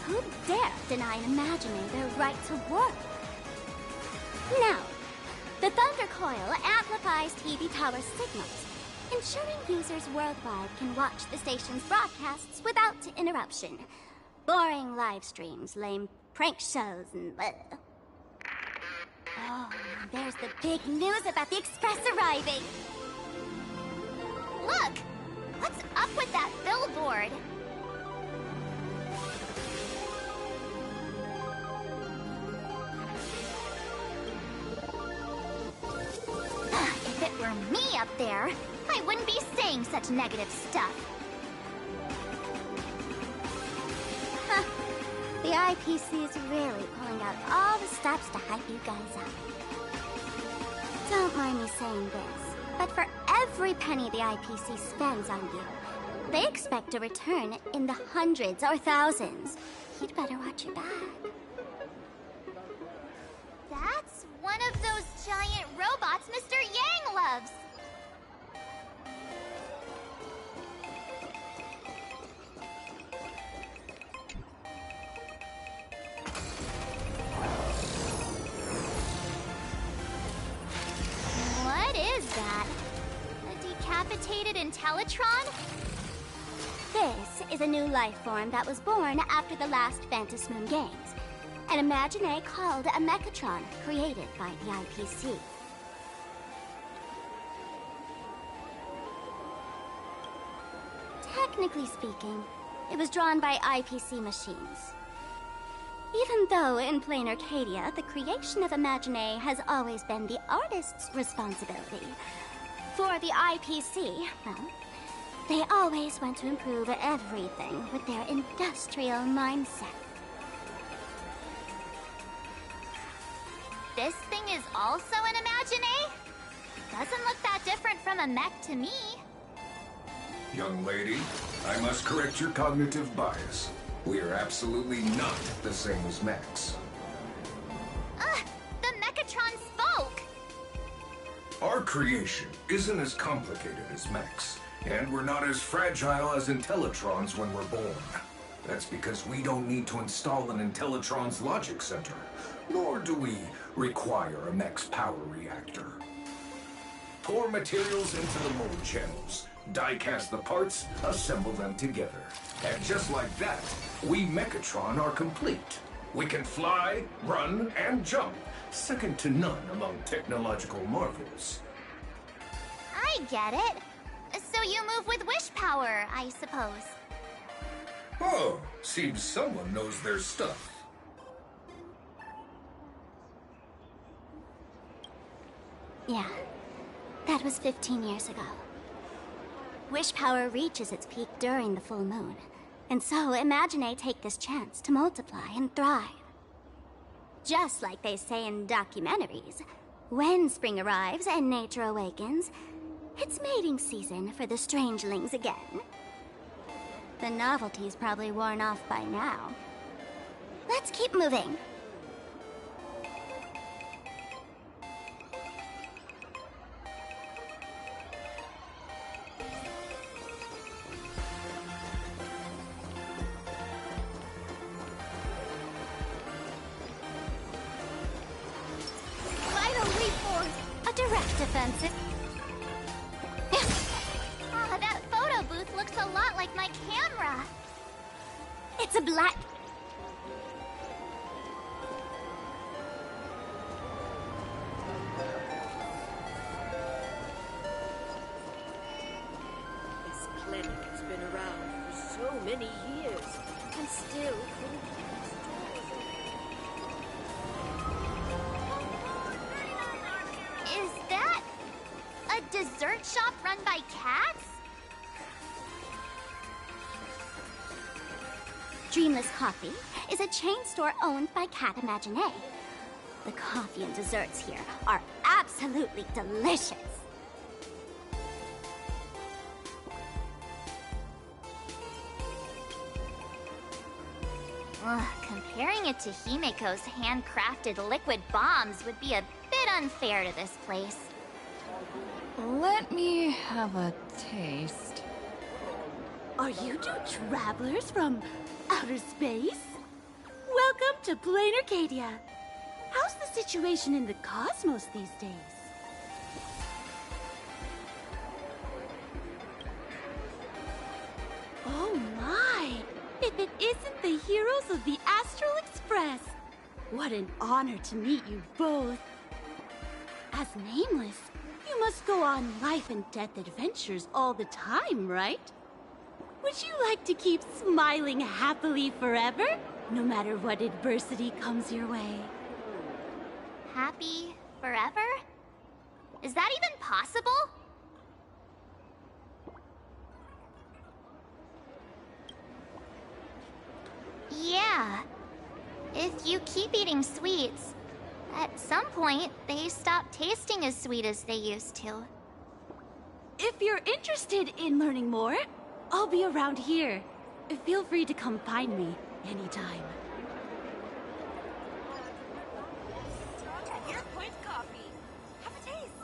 Who dare deny an Imagineer their right to work? Now, the Thunder Coil amplifies TV tower signals, ensuring users worldwide can watch the station's broadcasts without interruption. Boring live streams, lame prank shows, and bleh. Oh, there's the big news about the Express arriving! Look! What's up with that billboard? If it were me up there, I wouldn't be saying such negative stuff. Huh. The IPC is really pulling out all the stops to hype you guys up. Don't mind me saying this, but for every penny the IPC spends on you, they expect a return in the hundreds or thousands. You'd better watch your back. That's one of those giant robots Mr. Yang loves. What is that? A decapitated Intellitron? This is a new life form that was born after the last Phantom Moon Games. An Imagineer called a Mechatron, created by the IPC. Technically speaking, it was drawn by IPC machines. Even though in Plain Arcadia, the creation of Imagineer has always been the artist's responsibility. For the IPC, well, they always want to improve everything with their industrial mindset. This thing is also an Imagineer? Doesn't look that different from a mech to me. Young lady, I must correct your cognitive bias. We are absolutely not the same as mechs. The Mechatron spoke! Our creation isn't as complicated as mechs, and we're not as fragile as Intellitrons when we're born. That's because we don't need to install an Intellitron's logic center, nor do we require a mech's power reactor. Pour materials into the mold channels, die-cast the parts, assemble them together. And just like that, we Mechatron are complete. We can fly, run, and jump, second to none among technological marvels. I get it. So you move with wish power, I suppose. Oh, seems someone knows their stuff. Yeah, that was 15 years ago. Wish power reaches its peak during the full moon, and so Imagineer take this chance to multiply and thrive. Just like they say in documentaries, when spring arrives and nature awakens, it's mating season for the strangelings again. The novelty's probably worn off by now. Let's keep moving. Direct offensive. Ah, that photo booth looks a lot like my camera. It's a black... This clinic has been around for so many years, and still couldn't keep its doors open. Is that a dessert shop run by cats? Dreamless Coffee is a chain store owned by Cat Imagine. The coffee and desserts here are absolutely delicious. Comparing it to Himeko's handcrafted liquid bombs would be a bit unfair to this place. Let me have a taste. Are you two travelers from outer space? Welcome to Plain Arcadia. How's the situation in the cosmos these days? Oh my! If it isn't the heroes of the Astral Express! What an honor to meet you both. As Nameless, you must go on life and death adventures all the time, right? Would you like to keep smiling happily forever, no matter what adversity comes your way? Happy forever? Is that even possible? Yeah. If you keep eating sweets, at some point, they stop tasting as sweet as they used to. If you're interested in learning more, I'll be around here. Feel free to come find me anytime. Your point coffee. Have a taste.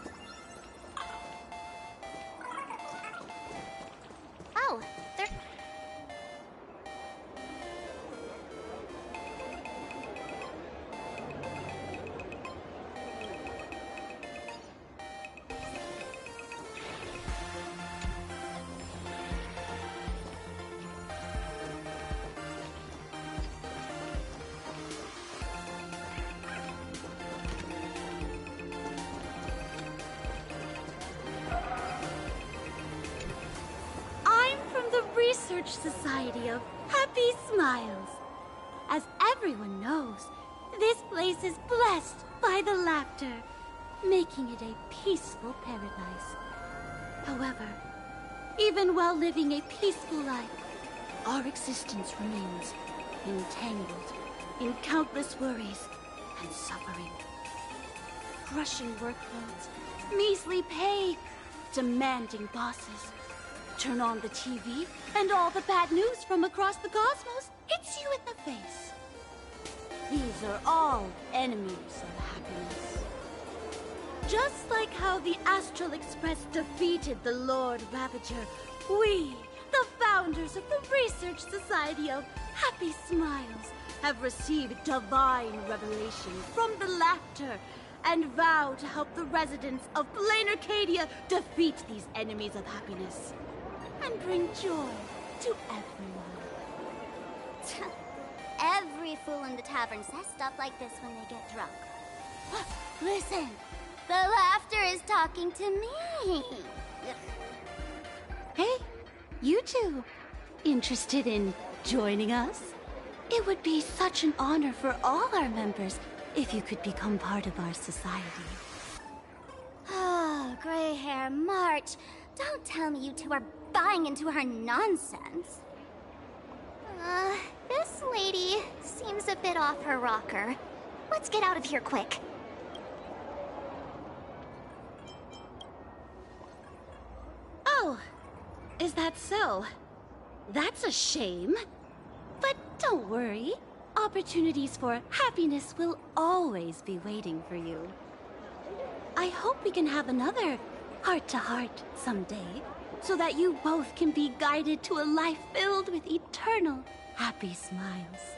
Oh, there... Research Society of Happy Smiles. As everyone knows, this place is blessed by the laughter, making it a peaceful paradise. However, even while living a peaceful life, our existence remains entangled in countless worries and suffering. Crushing workloads, measly pay, demanding bosses. Turn on the TV, and all the bad news from across the cosmos hits you in the face. These are all enemies of happiness. Just like how the Astral Express defeated the Lord Ravager, we, the founders of the Research Society of Happy Smiles, have received divine revelation from the laughter and vow to help the residents of Plain Arcadia defeat these enemies of happiness and bring joy to everyone. Every fool in the tavern says stuff like this when they get drunk. Listen, the laughter is talking to me. Hey, you two, interested in joining us? It would be such an honor for all our members if you could become part of our society. Oh, gray hair March, don't tell me you two are buying into her nonsense. This lady seems a bit off her rocker. Let's get out of here quick. Oh, is that so? That's a shame. But don't worry. Opportunities for happiness will always be waiting for you. I hope we can have another heart-to-heart someday, so that you both can be guided to a life filled with eternal happy smiles.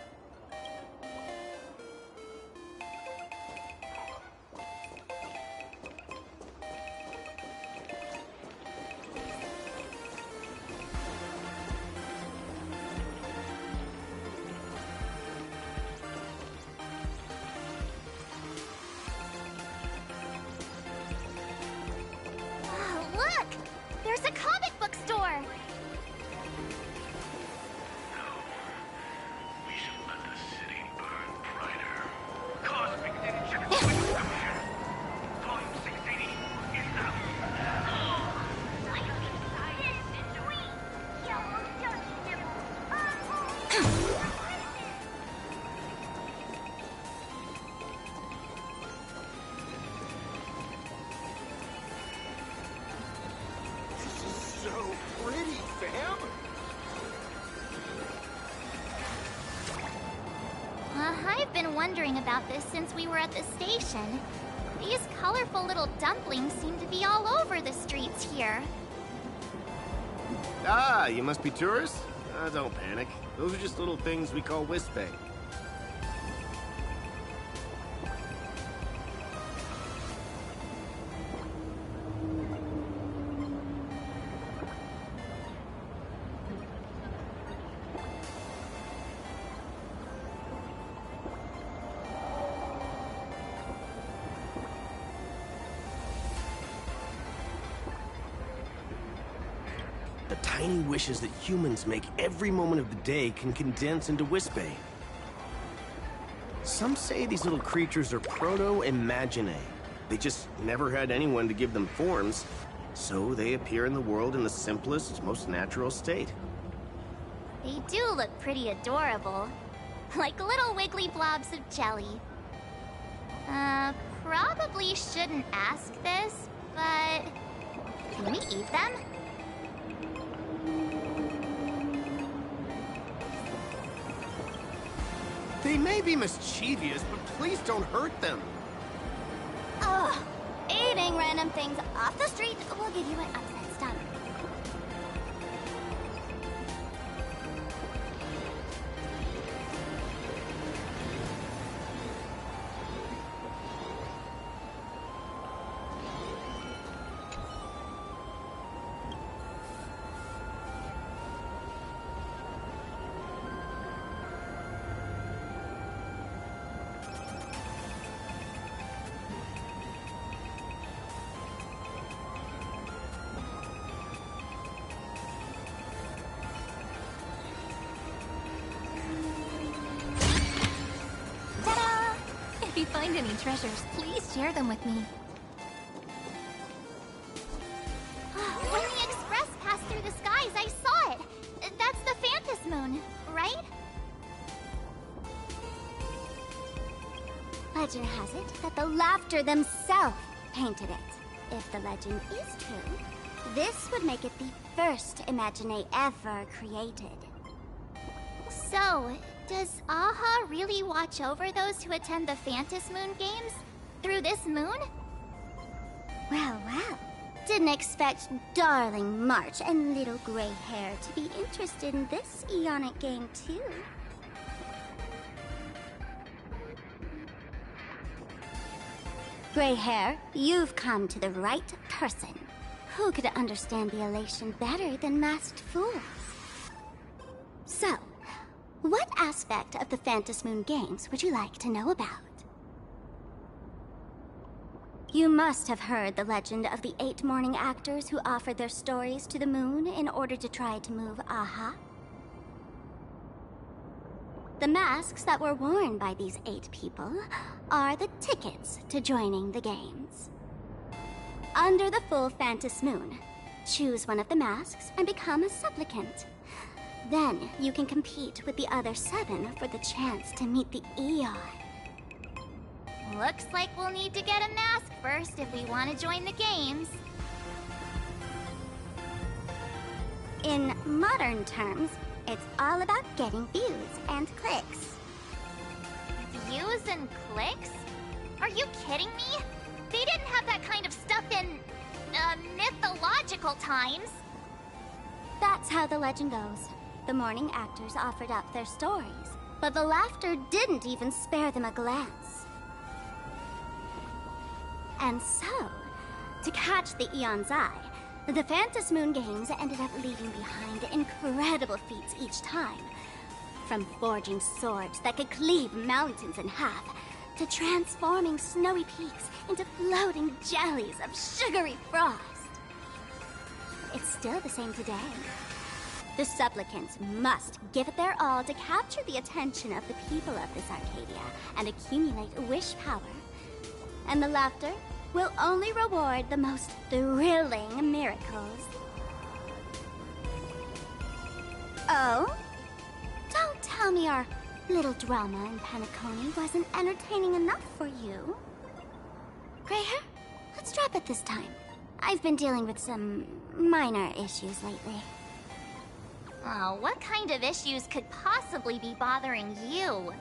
Look! There's a comic book store! We should let the city burn brighter. Cosmic Ninja Exclusion! Volume 680 is out! So pretty, fam! I've been wondering about this since we were at the station. These colorful little dumplings seem to be all over the streets here. Ah, you must be tourists? Don't panic. Those are just little things we call Wispay. The tiny wishes that humans make every moment of the day can condense into Wispay. Some say these little creatures are proto-imaginae. They just never had anyone to give them forms, so they appear in the world in the simplest, most natural state. They do look pretty adorable. Like little wiggly blobs of jelly. Probably shouldn't ask this, but... can we eat them? They may be mischievous, but please don't hurt them. Ugh! Eating random things off the street will give you an upset stomach. If you find any treasures, please share them with me. When the express passed through the skies, I saw it. That's the Phantus Moon, right? Legend has it that the Laughter themselves painted it. If the legend is true, this would make it the first Imaginae ever created. So, does Aha really watch over those who attend the Phantus Moon Games? Through this moon? Well, well. Didn't expect darling March and little gray hair to be interested in this Eonic game, too. Gray hair, you've come to the right person. Who could understand the elation better than masked fools? So, what aspect of the Phantus Moon Games would you like to know about? You must have heard the legend of the 8 morning actors who offered their stories to the moon in order to try to move Aha. The masks that were worn by these 8 people are the tickets to joining the games. Under the full Phantus Moon, choose one of the masks and become a supplicant. Then you can compete with the other 7 for the chance to meet the Eon. Looks like we'll need to get a mask first if we want to join the games. In modern terms, it's all about getting views and clicks. Views and clicks? Are you kidding me? They didn't have that kind of stuff in, mythological times. That's how the legend goes. The morning actors offered up their stories, but the laughter didn't even spare them a glance. And so, to catch the Eon's eye, the Phantas Moon Games ended up leaving behind incredible feats each time. From forging swords that could cleave mountains in half, to transforming snowy peaks into floating jellies of sugary frost. It's still the same today. The supplicants must give it their all to capture the attention of the people of this Arcadia and accumulate wish power. And the laughter will only reward the most thrilling miracles. Oh? Don't tell me our little drama in Penacony wasn't entertaining enough for you. Greyhair, let's drop it this time. I've been dealing with some minor issues lately. Oh, what kind of issues could possibly be bothering you?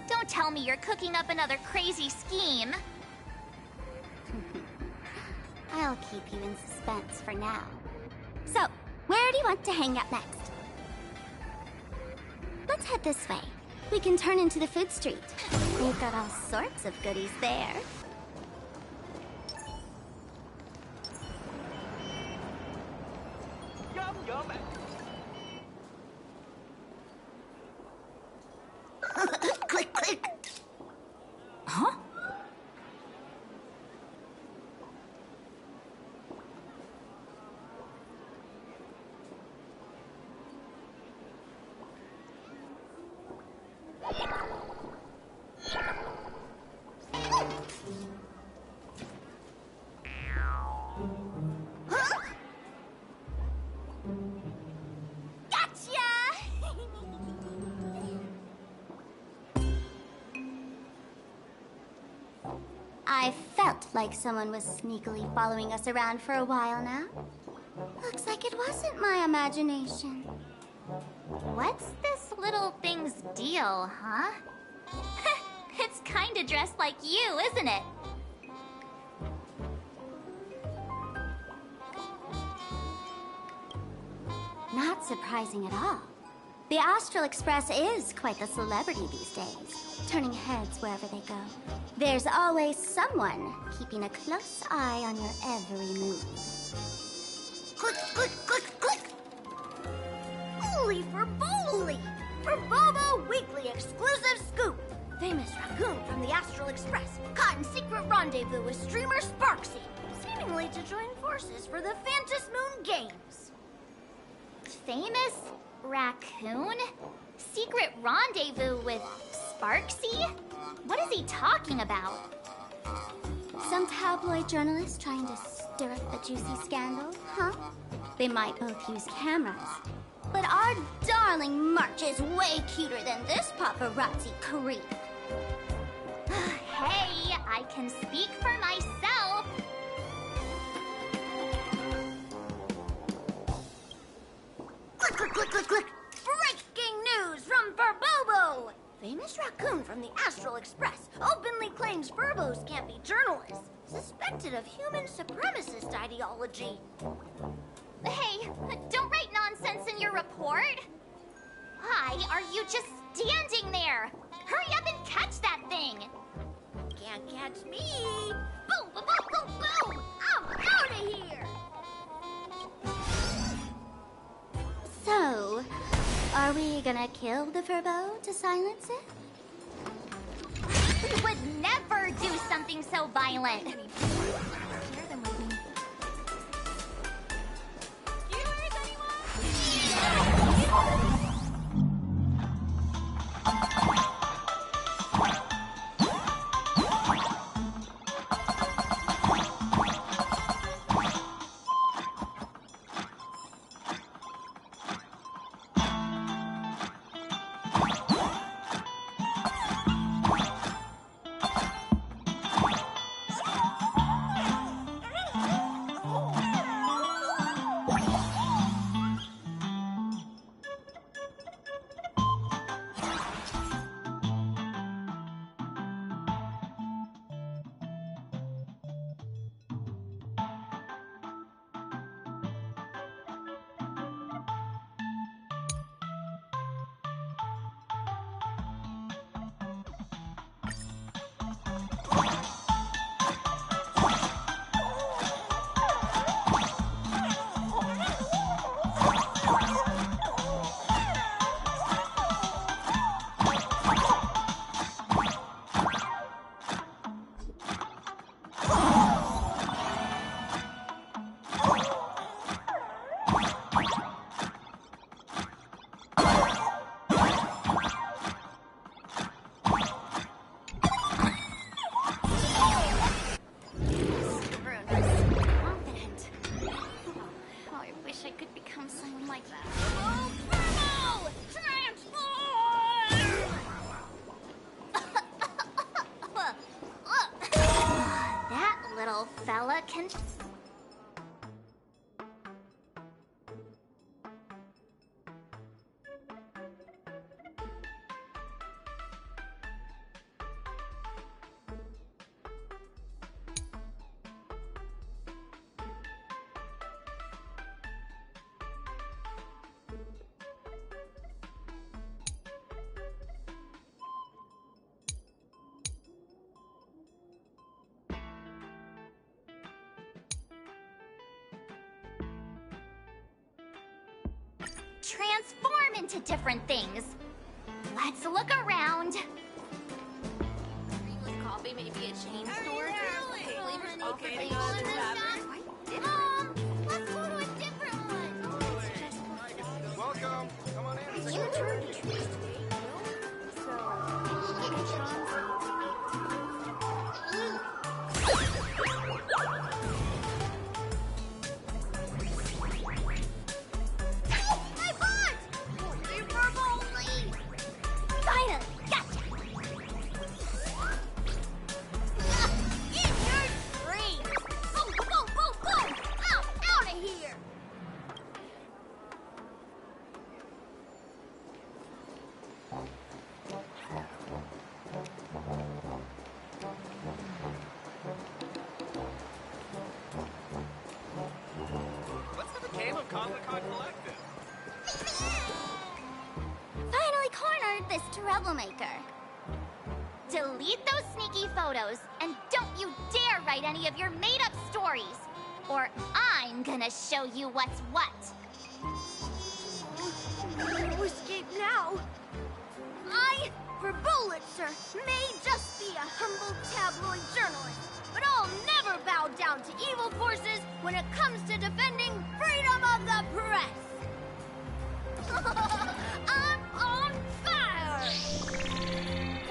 Don't tell me you're cooking up another crazy scheme. I'll keep you in suspense for now. So, where do you want to hang out next? Let's head this way. We can turn into the food street. They've got all sorts of goodies there. Yum, yum. Click, click. Huh? I felt like someone was sneakily following us around for a while now. Looks like it wasn't my imagination. What's this little thing's deal, huh? It's kinda dressed like you, isn't it? Not surprising at all. The Astral Express is quite the celebrity these days, turning heads wherever they go. There's always someone keeping a close eye on your every move. Click, click, click, click! Holy for bowly! For Bobo Weekly exclusive scoop! Famous raccoon from the Astral Express caught in secret rendezvous with streamer Sparksy, seemingly to join forces for the Phantas Moon Games. Famous raccoon? Secret rendezvous with Sparksy? What is he talking about? Some tabloid journalists trying to stir up the juicy scandal, huh? They might both use cameras. But our darling March is way cuter than this paparazzi creep. Hey, I can speak for myself. Click, click, click, click, click! Breaking news from Burbobo! Famous raccoon from the Astral Express openly claims Burbos can't be journalists, suspected of human supremacist ideology. Hey, don't write nonsense in your report. Why are you just standing there? Hurry up and catch that thing. Can't catch me! Boom, boom, boom, boom, boom! I'm out of here! So, are we gonna kill the Furbo to silence it? We would never do something so violent. Nyla can... transform into different things. Let's look around. Coffee, maybe a chain store. Flavors Okay, Mom, let's go to a different one. Welcome. Come on in. It's your turn to choose today. Finally cornered this troublemaker. Delete those sneaky photos, and don't you dare write any of your made-up stories, or I'm gonna show you what's what. To escape now. I, for Bullitzer, may just be a humble tabloid journalist, but I'll never bow down to evil forces when it comes to defending freedom of the press. I'm on fire!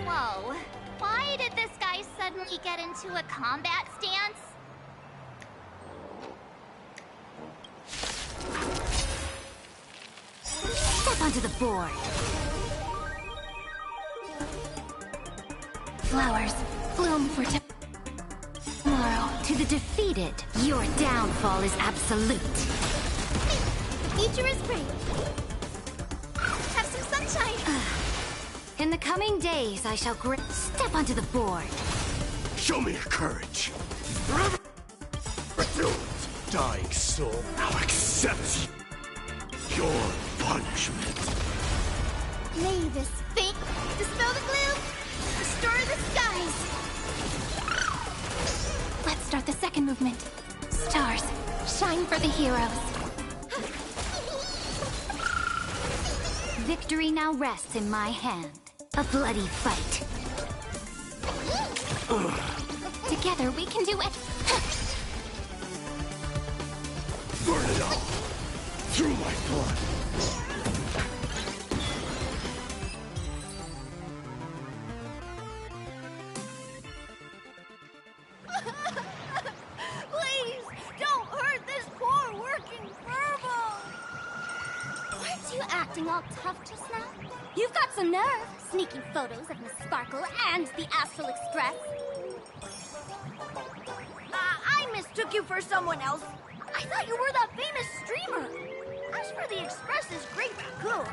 Whoa, why did this guy suddenly get into a combat stance? Step onto the board. Flowers bloom for tomorrow. To the defeated, your downfall is absolute. Future is great. Have some sunshine. In the coming days, I shall step onto the board. Show me your courage. Do it, dying soul. Now accept your punishment. May this fate dispel the gloom, restore the skies. Let's start the second movement. Stars, shine for the heroes. Victory now rests in my hand. A bloody fight. Together we can do it. Burn it up through my blood. Please, don't hurt this poor working furball! Aren't you acting all tough just now? You've got some nerve, sneaking photos of Miss Sparkle and the Astral Express. I mistook you for someone else. I thought you were that famous streamer. As for the Express's Great Raccoon,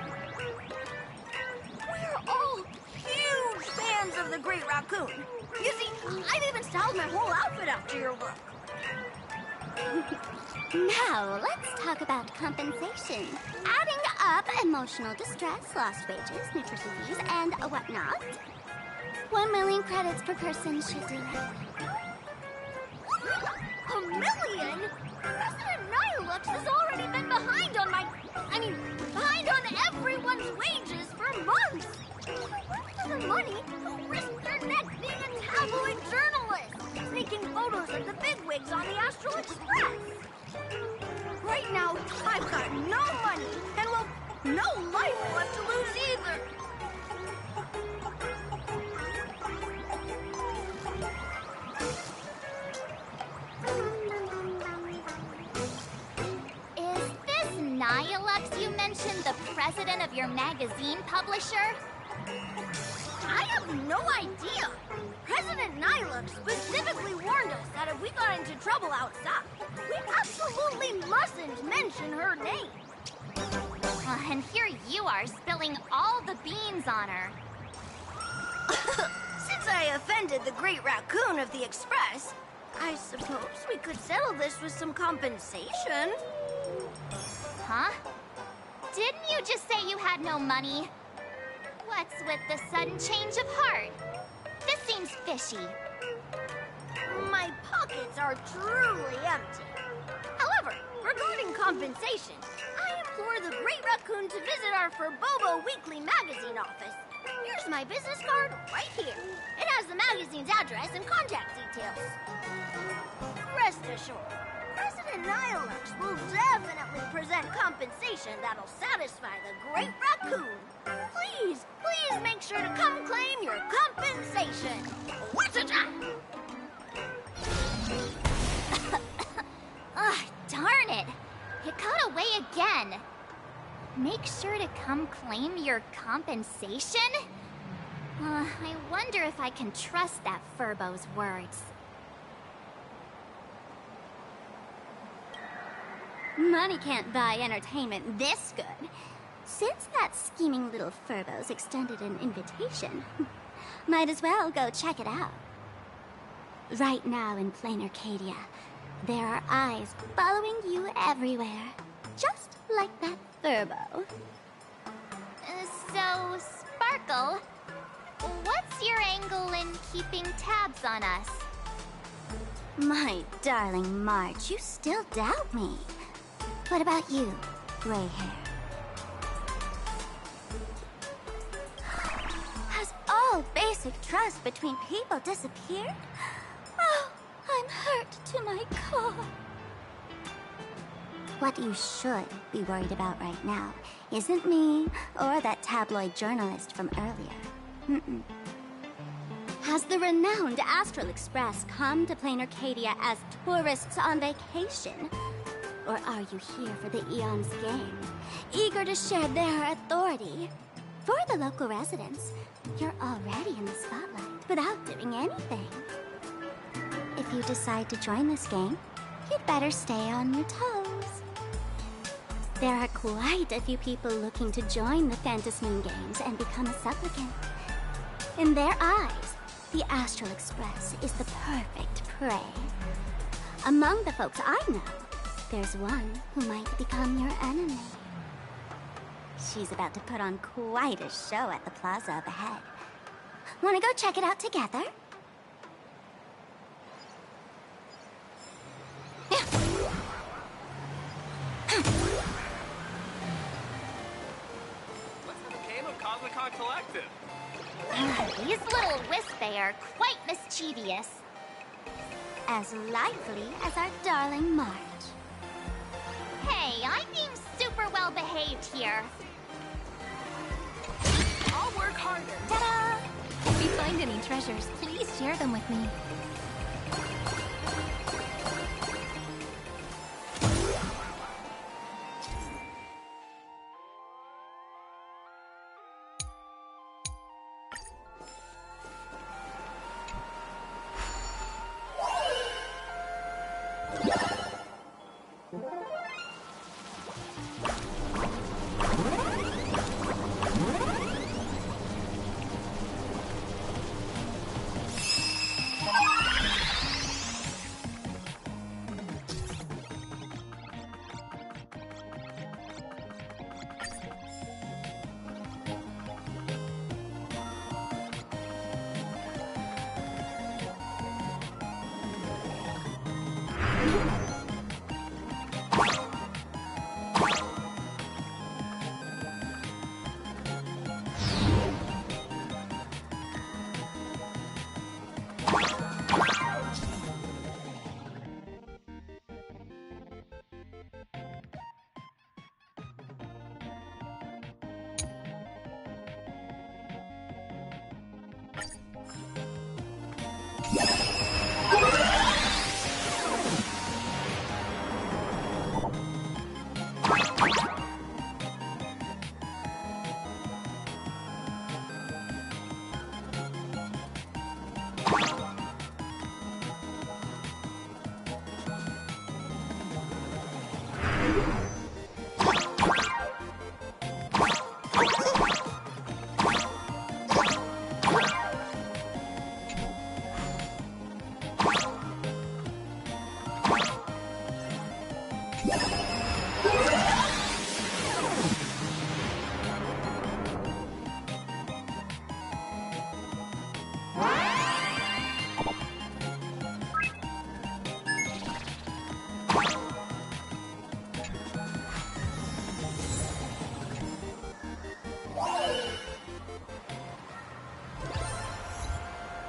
We're all huge fans of the Great Raccoon. You see, I've even styled my whole outfit after your look. now let's talk about compensation. Adding up emotional distress, lost wages, nutrition fees, and whatnot. 1 million credits per person should do it. 1 million? President Nihilux has already been behind on behind on everyone's wages for months. Where the money who risked their neck being a tabloid journalist, sneaking photos of the bigwigs on the Astral Express? Right now, I've got no money and, well, no life left to lose either. Is this Nihilux you mentioned the president of your magazine publisher? I have no idea. President Nyluk specifically warned us that if we got into trouble outside, we absolutely mustn't mention her name. And here you are spilling all the beans on her. Since I offended the Great Raccoon of the Express, I suppose we could settle this with some compensation. Huh? Didn't you just say you had no money? What's with the sudden change of heart? This seems fishy. My pockets are truly empty. However, regarding compensation, I implore the Great Raccoon to visit our Furbobo Weekly magazine office. Here's my business card right here. It has the magazine's address and contact details. Rest assured, President Nihilux will definitely present compensation that'll satisfy the Great Raccoon. Please, please make sure to come claim your compensation. What's it? Ugh, darn it! It got away again. Make sure to come claim your compensation? I wonder if I can trust that Furbo's words. Money can't buy entertainment this good. Since that scheming little Furbo's extended an invitation, might as well go check it out. Right now in Plain Arcadia, there are eyes following you everywhere, just like that Furbo. So, Sparkle, what's your angle in keeping tabs on us? My darling March, you still doubt me. What about you, gray hair? Has all basic trust between people disappeared? Oh, I'm hurt to my core. What you should be worried about right now isn't me or that tabloid journalist from earlier. Has the renowned Astral Express come to Plain Arcadia as tourists on vacation? Or are you here for the Eon's game, eager to share their authority? For the local residents, you're already in the spotlight without doing anything. If you decide to join this game, you'd better stay on your toes. There are quite a few people looking to join the Phantasmoon Games and become a supplicant. In their eyes, the Astral Express is the perfect prey. Among the folks I know, there's one who might become your enemy. She's about to put on quite a show at the plaza up ahead. Wanna go check it out together? Let's have a game of Cosmicon Collective. These little Wispay are quite mischievous. As lively as our darling March. Hey, I'm being super well behaved here. I'll work harder. Ta-da! If you find any treasures, please share them with me.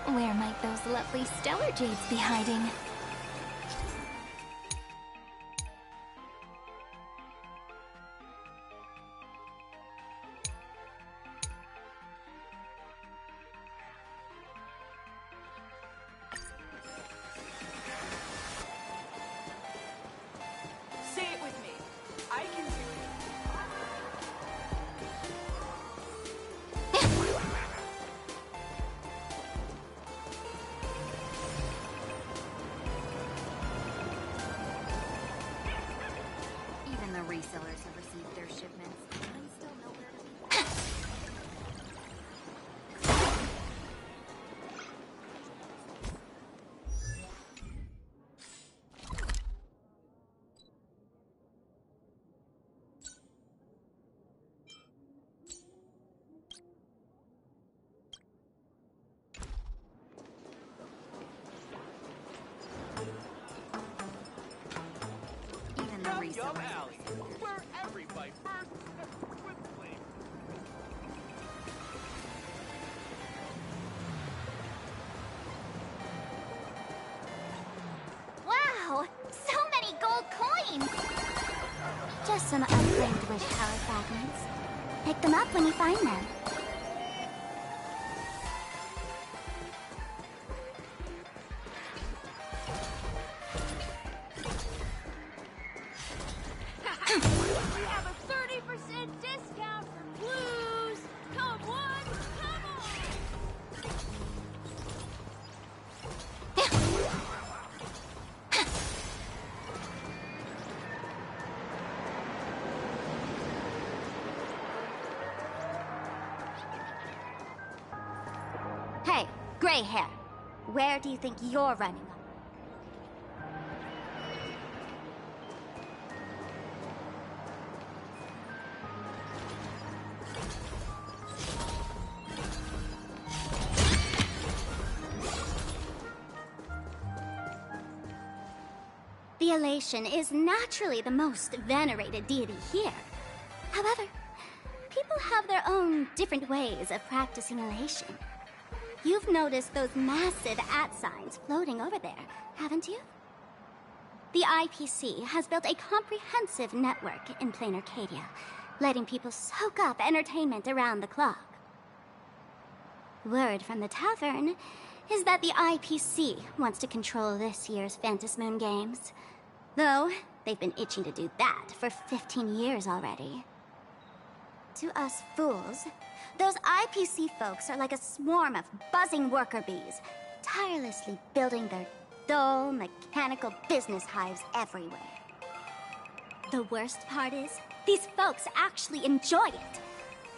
Where might those lovely stellar jades be hiding? Say it with me. I can do it. Even the resellers have received their shipments. I'm still nowhere to be Even the resellers have received their shipments. Where everybody first quickly. Wow! So many gold coins! Just some upgraded wish power fragments. Pick them up when you find them. We have a 30% discount for blues! Come on, come on! Hey, gray hair. Where do you think you're running? The Elation is naturally the most venerated deity here. However, people have their own different ways of practicing Elation. You've noticed those massive @ signs floating over there, haven't you? The IPC has built a comprehensive network in plain Arcadia, letting people soak up entertainment around the clock. Word from the tavern is that the IPC wants to control this year's Phantasmoon Games. Though, they've been itching to do that for 15 years already. To us fools, those IPC folks are like a swarm of buzzing worker bees, tirelessly building their dull, mechanical business hives everywhere. The worst part is, these folks actually enjoy it.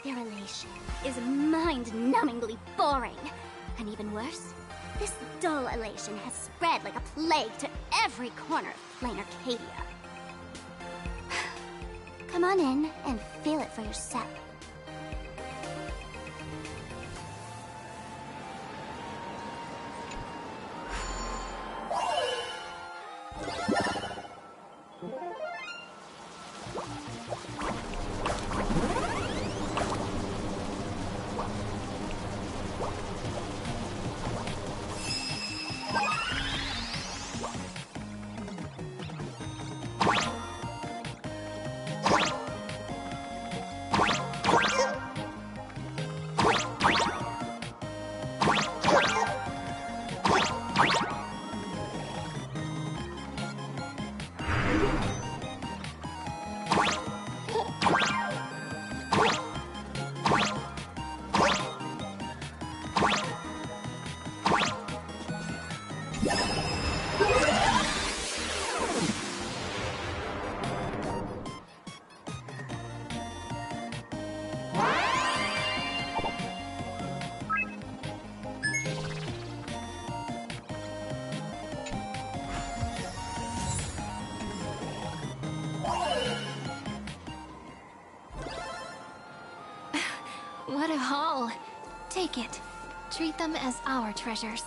Their elation is mind-numbingly boring. And even worse, this dull elation has spread like a plague to every corner of plain Arcadia. Come on in and feel it for yourself. What a haul. Take it. Treat them as our treasures.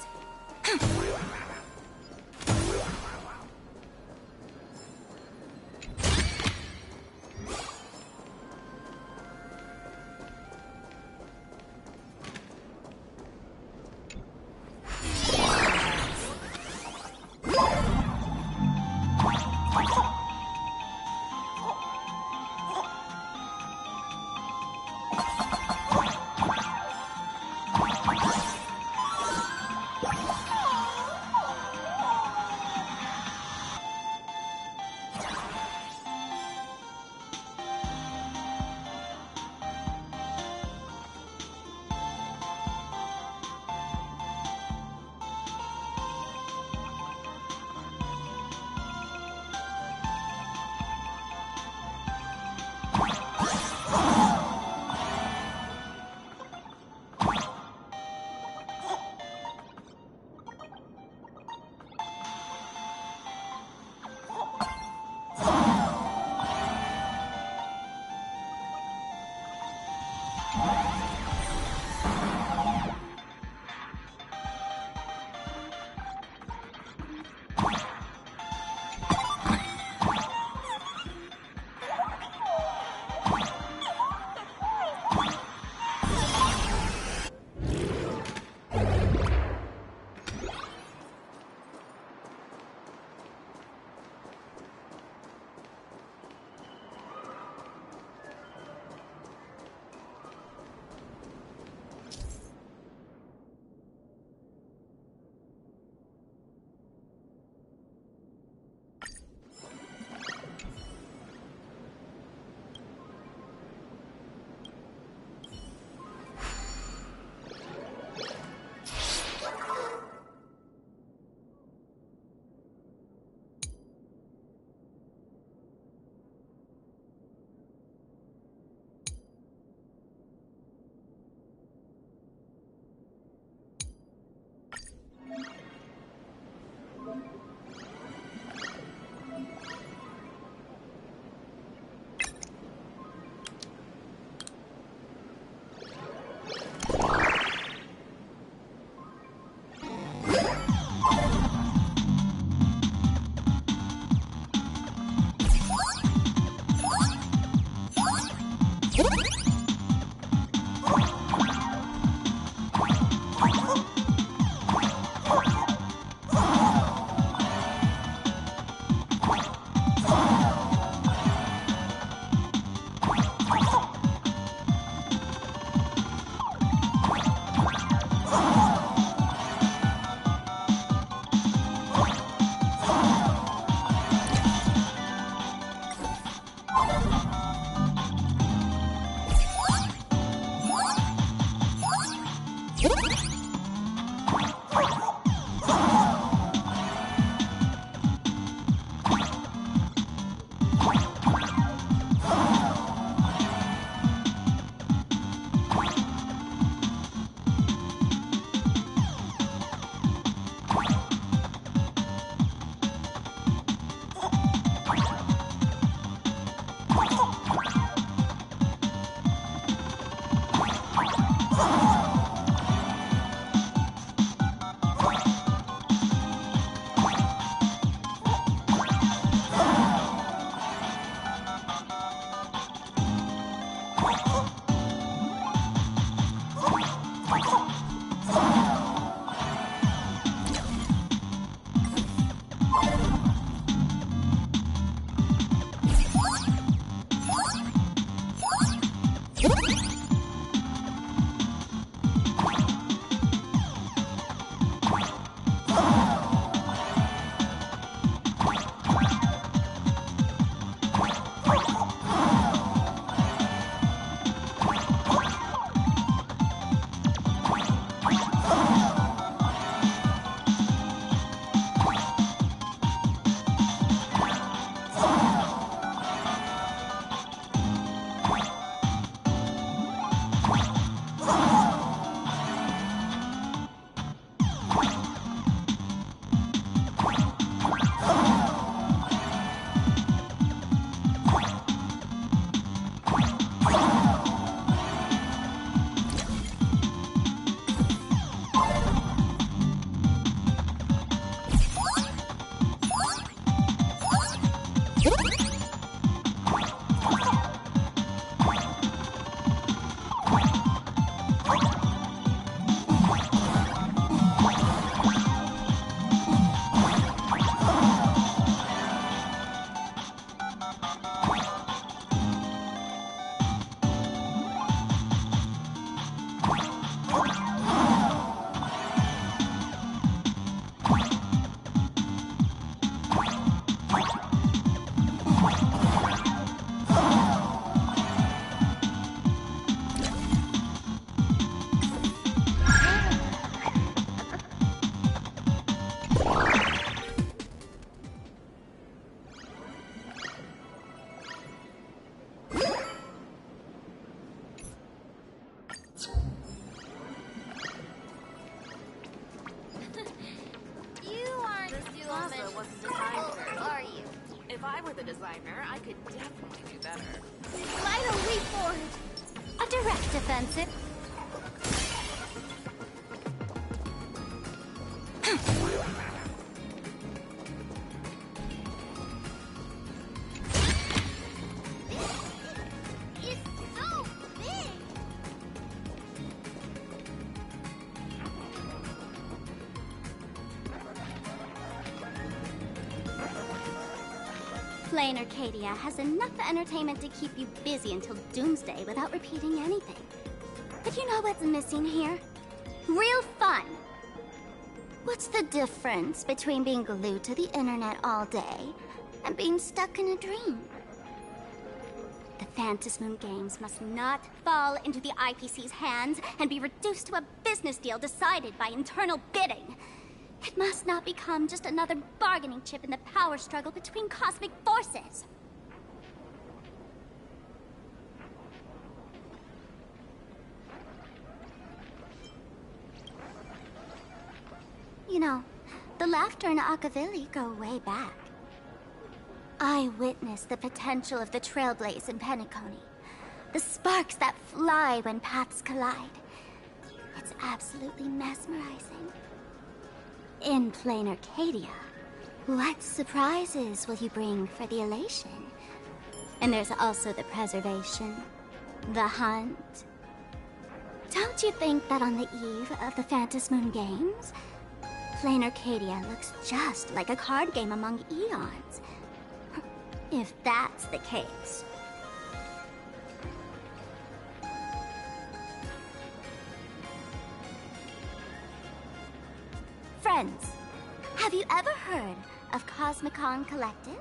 I were the designer, I could definitely do better. Final leap forward. A direct offensive. It's so big. Plain Arcadia has enough entertainment to keep you busy until doomsday without repeating anything. But you know what's missing here? Real fun! What's the difference between being glued to the internet all day and being stuck in a dream? The Phantasmoon Games must not fall into the IPC's hands and be reduced to a business deal decided by internal bidding. It must not become just another bargaining chip in the power struggle between cosmic forces. You know, the laughter and Akavili go way back. I witnessed the potential of the Trailblaze in Penacony. The sparks that fly when paths collide. It's absolutely mesmerizing. In Plain Arcadia, what surprises will you bring for the elation? And there's also the preservation, the hunt. Don't you think that on the eve of the Phantasmoon Games, Plain Arcadia looks just like a card game among eons? If that's the case. Friends, have you ever heard of Cosmicon Collective?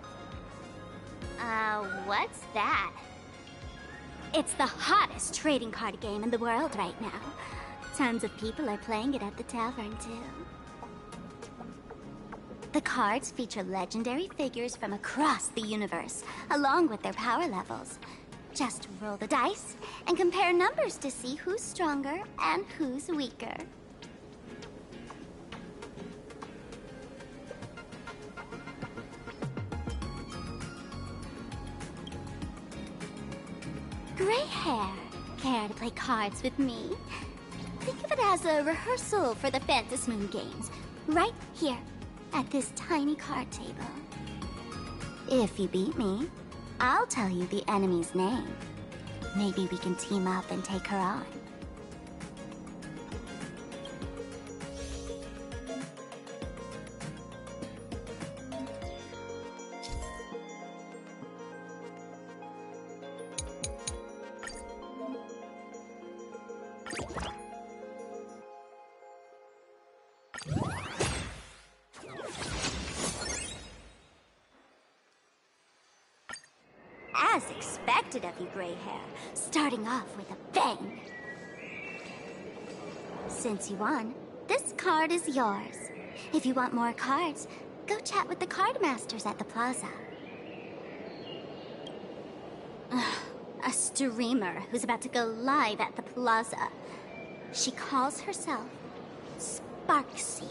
What's that? It's the hottest trading card game in the world right now. Tons of people are playing it at the tavern, too. The cards feature legendary figures from across the universe, along with their power levels. Just roll the dice and compare numbers to see who's stronger and who's weaker. Gray hair, care to play cards with me? Think of it as a rehearsal for the Phantasmoon Games, right here, at this tiny card table. If you beat me, I'll tell you the enemy's name. Maybe we can team up and take her on. As expected of you, Gray Hair, starting off with a bang. Since you won, this card is yours. If you want more cards, go chat with the card masters at the plaza. A streamer who's about to go live at the plaza. She calls herself Sparksy.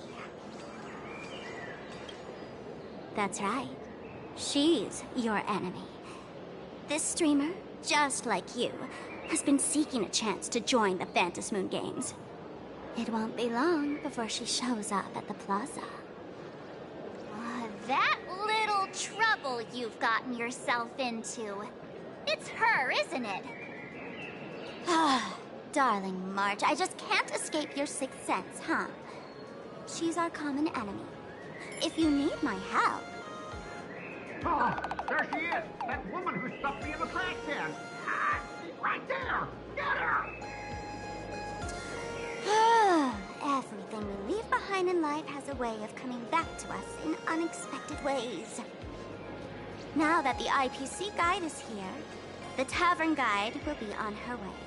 That's right. She's your enemy. This streamer, just like you, has been seeking a chance to join the Phantasmoon Games. It won't be long before she shows up at the plaza. That little trouble you've gotten yourself into. It's her, isn't it? Darling March, I just can't escape your sixth sense, huh? She's our common enemy. If you need my help... Oh, there she is! That woman who stuffed me in the trash can! Ah, she's right there! Get her! Everything we leave behind in life has a way of coming back to us in unexpected ways. Now that the IPC guide is here, the tavern guide will be on her way.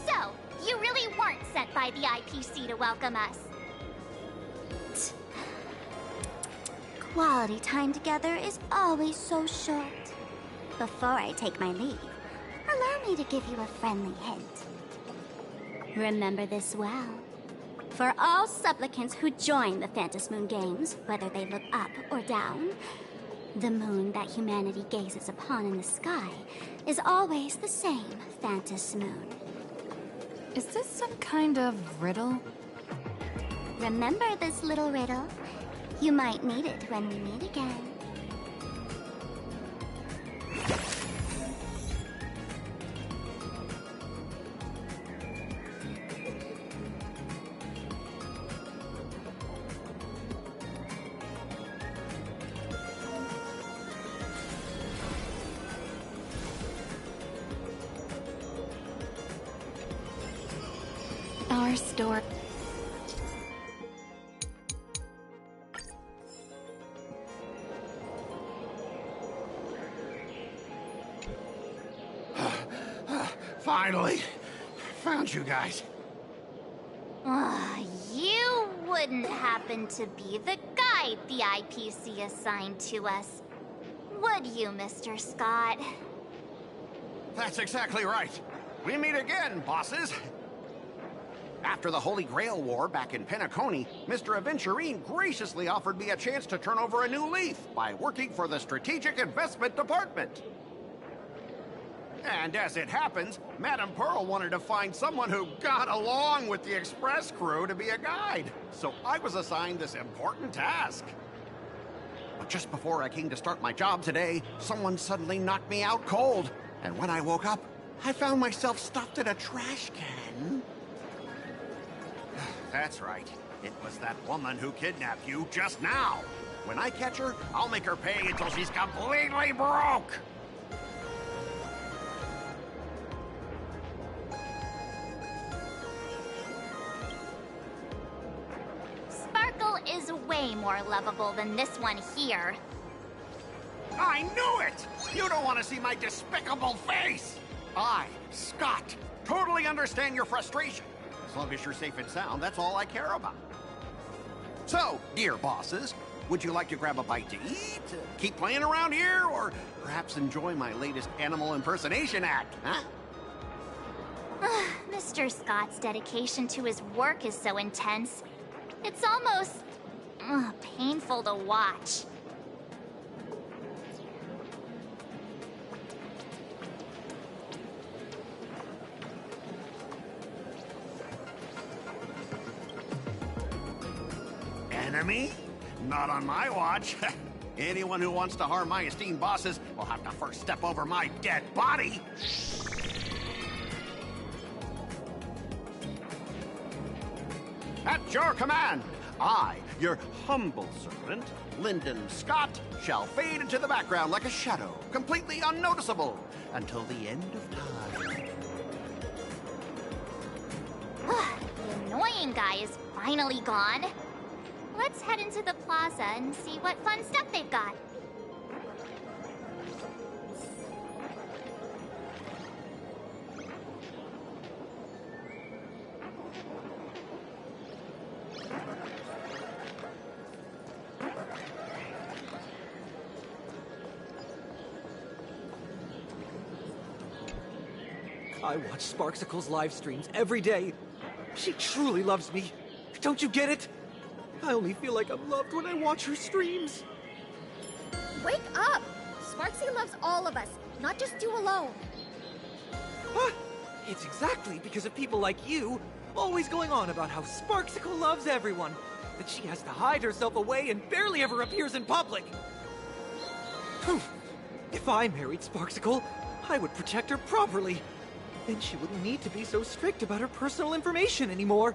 So, you really weren't sent by the IPC to welcome us? Quality time together is always so short. Before I take my leave, allow me to give you a friendly hint. Remember this well. For all supplicants who join the Phantasmoon Games, whether they look up or down, The moon that humanity gazes upon in the sky is always the same Phantos moon. Is this some kind of riddle? Remember this little riddle? You might need it when we meet again. Our store. Finally! Found you guys. You wouldn't happen to be the guide the IPC assigned to us, would you, Mr. Scott? That's exactly right. We meet again, bosses. After the Holy Grail War back in Penacony, Mr. Aventurine graciously offered me a chance to turn over a new leaf by working for the Strategic Investment Department. And as it happens, Madame Pearl wanted to find someone who got along with the Express crew to be a guide. So I was assigned this important task. But just before I came to start my job today, someone suddenly knocked me out cold. And when I woke up, I found myself stuffed in a trash can. That's right. It was that woman who kidnapped you just now. When I catch her, I'll make her pay until she's completely broke. Sparkle is way more lovable than this one here. I knew it! You don't want to see my despicable face! I, Scott, totally understand your frustration. As long as you're safe and sound, that's all I care about. So, dear bosses, would you like to grab a bite to eat, keep playing around here, or perhaps enjoy my latest animal impersonation act, huh? Mr. Scott's dedication to his work is so intense. It's almost painful to watch. Enemy? Not on my watch. Anyone who wants to harm my esteemed bosses will have to first step over my dead body. At your command, I, your humble servant, Lyndon Scott, shall fade into the background like a shadow, completely unnoticeable, until the end of time. The annoying guy is finally gone. Let's head into the plaza and see what fun stuff they've got. I watch Sparksicle's live streams every day. She truly loves me. Don't you get it? I only feel like I'm loved when I watch her streams. Wake up! Sparksy loves all of us, not just you alone. Huh? It's exactly because of people like you always going on about how Sparksicle loves everyone that she has to hide herself away and barely ever appears in public. If I married Sparksicle, I would protect her properly. Then she wouldn't need to be so strict about her personal information anymore.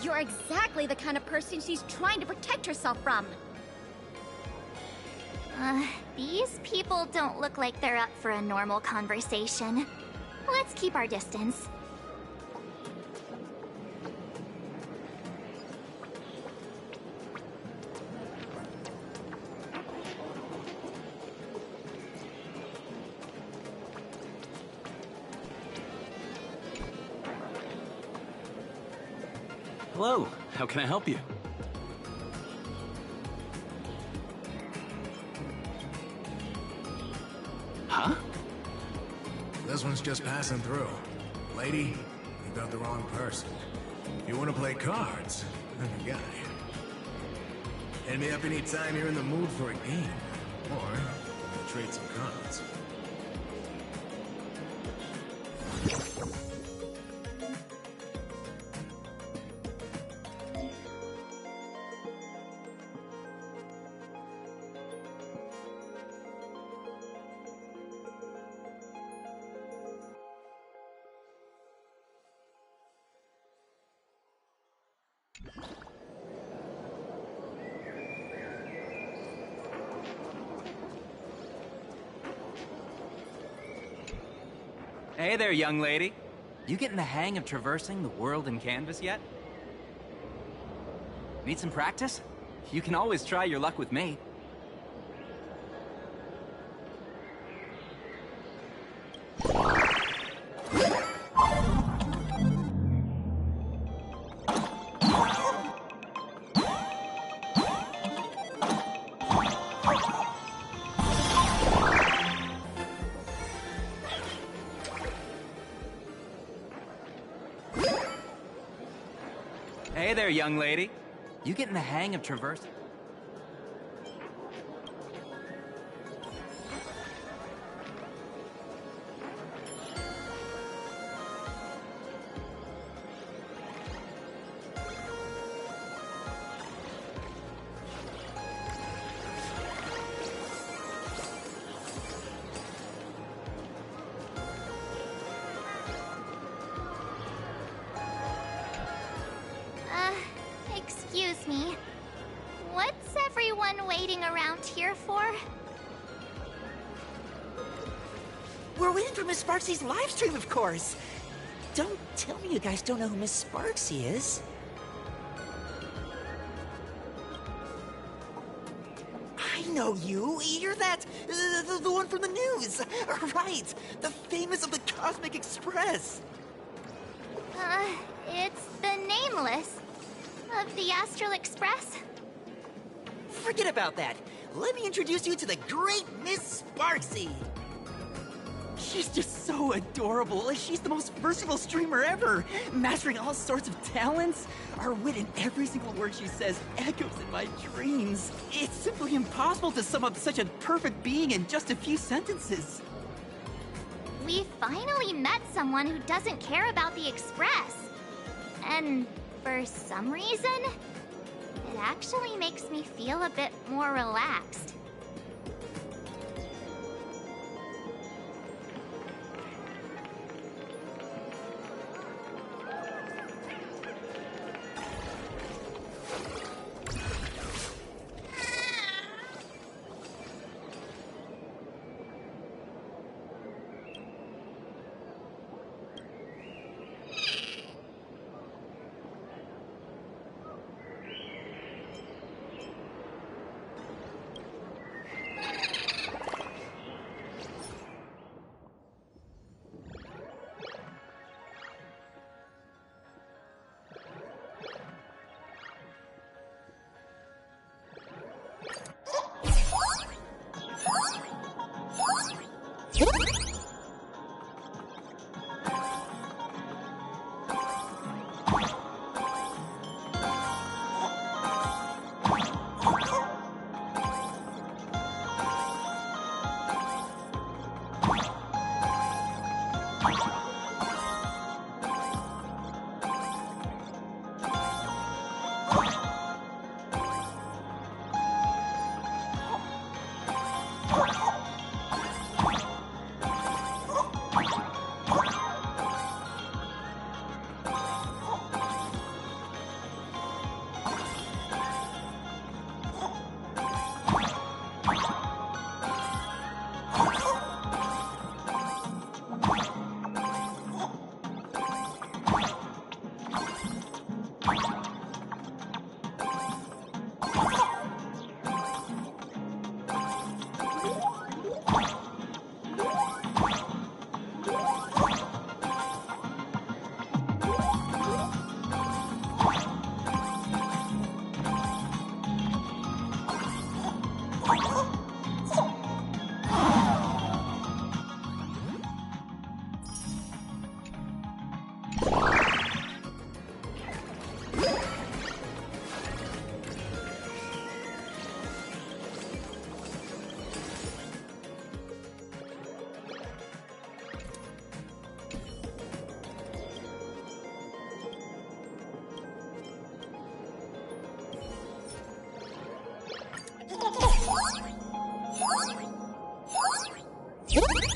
You're exactly the kind of person she's trying to protect herself from. These people don't look like they're up for a normal conversation. Let's keep our distance. Hello, how can I help you? Huh? This one's just passing through. Lady, you got the wrong person. If you want to play cards, I'm the guy. Hit me up anytime you're in the mood for a game. Or trade some cards. Hey there, young lady. You getting the hang of traversing the world in Canvas yet? Need some practice? You can always try your luck with me. Hey there, young lady. You getting the hang of traversing? Excuse me. What's everyone waiting around here for? We're waiting for Miss Sparksy's live stream, of course. Don't tell me you guys don't know who Miss Sparksy is. I know you. You're that, the one from the news. Right, the famous of the Cosmic Express. It's the Nameless of the Astral Express. Forget about that. Let me introduce you to the great Miss Sparksy. She's just so adorable. She's the most versatile streamer ever, mastering all sorts of talents. Her wit in every single word she says echoes in my dreams. It's simply impossible to sum up such a perfect being in just a few sentences. We finally met someone who doesn't care about the Express. And for some reason, it actually makes me feel a bit more relaxed. What?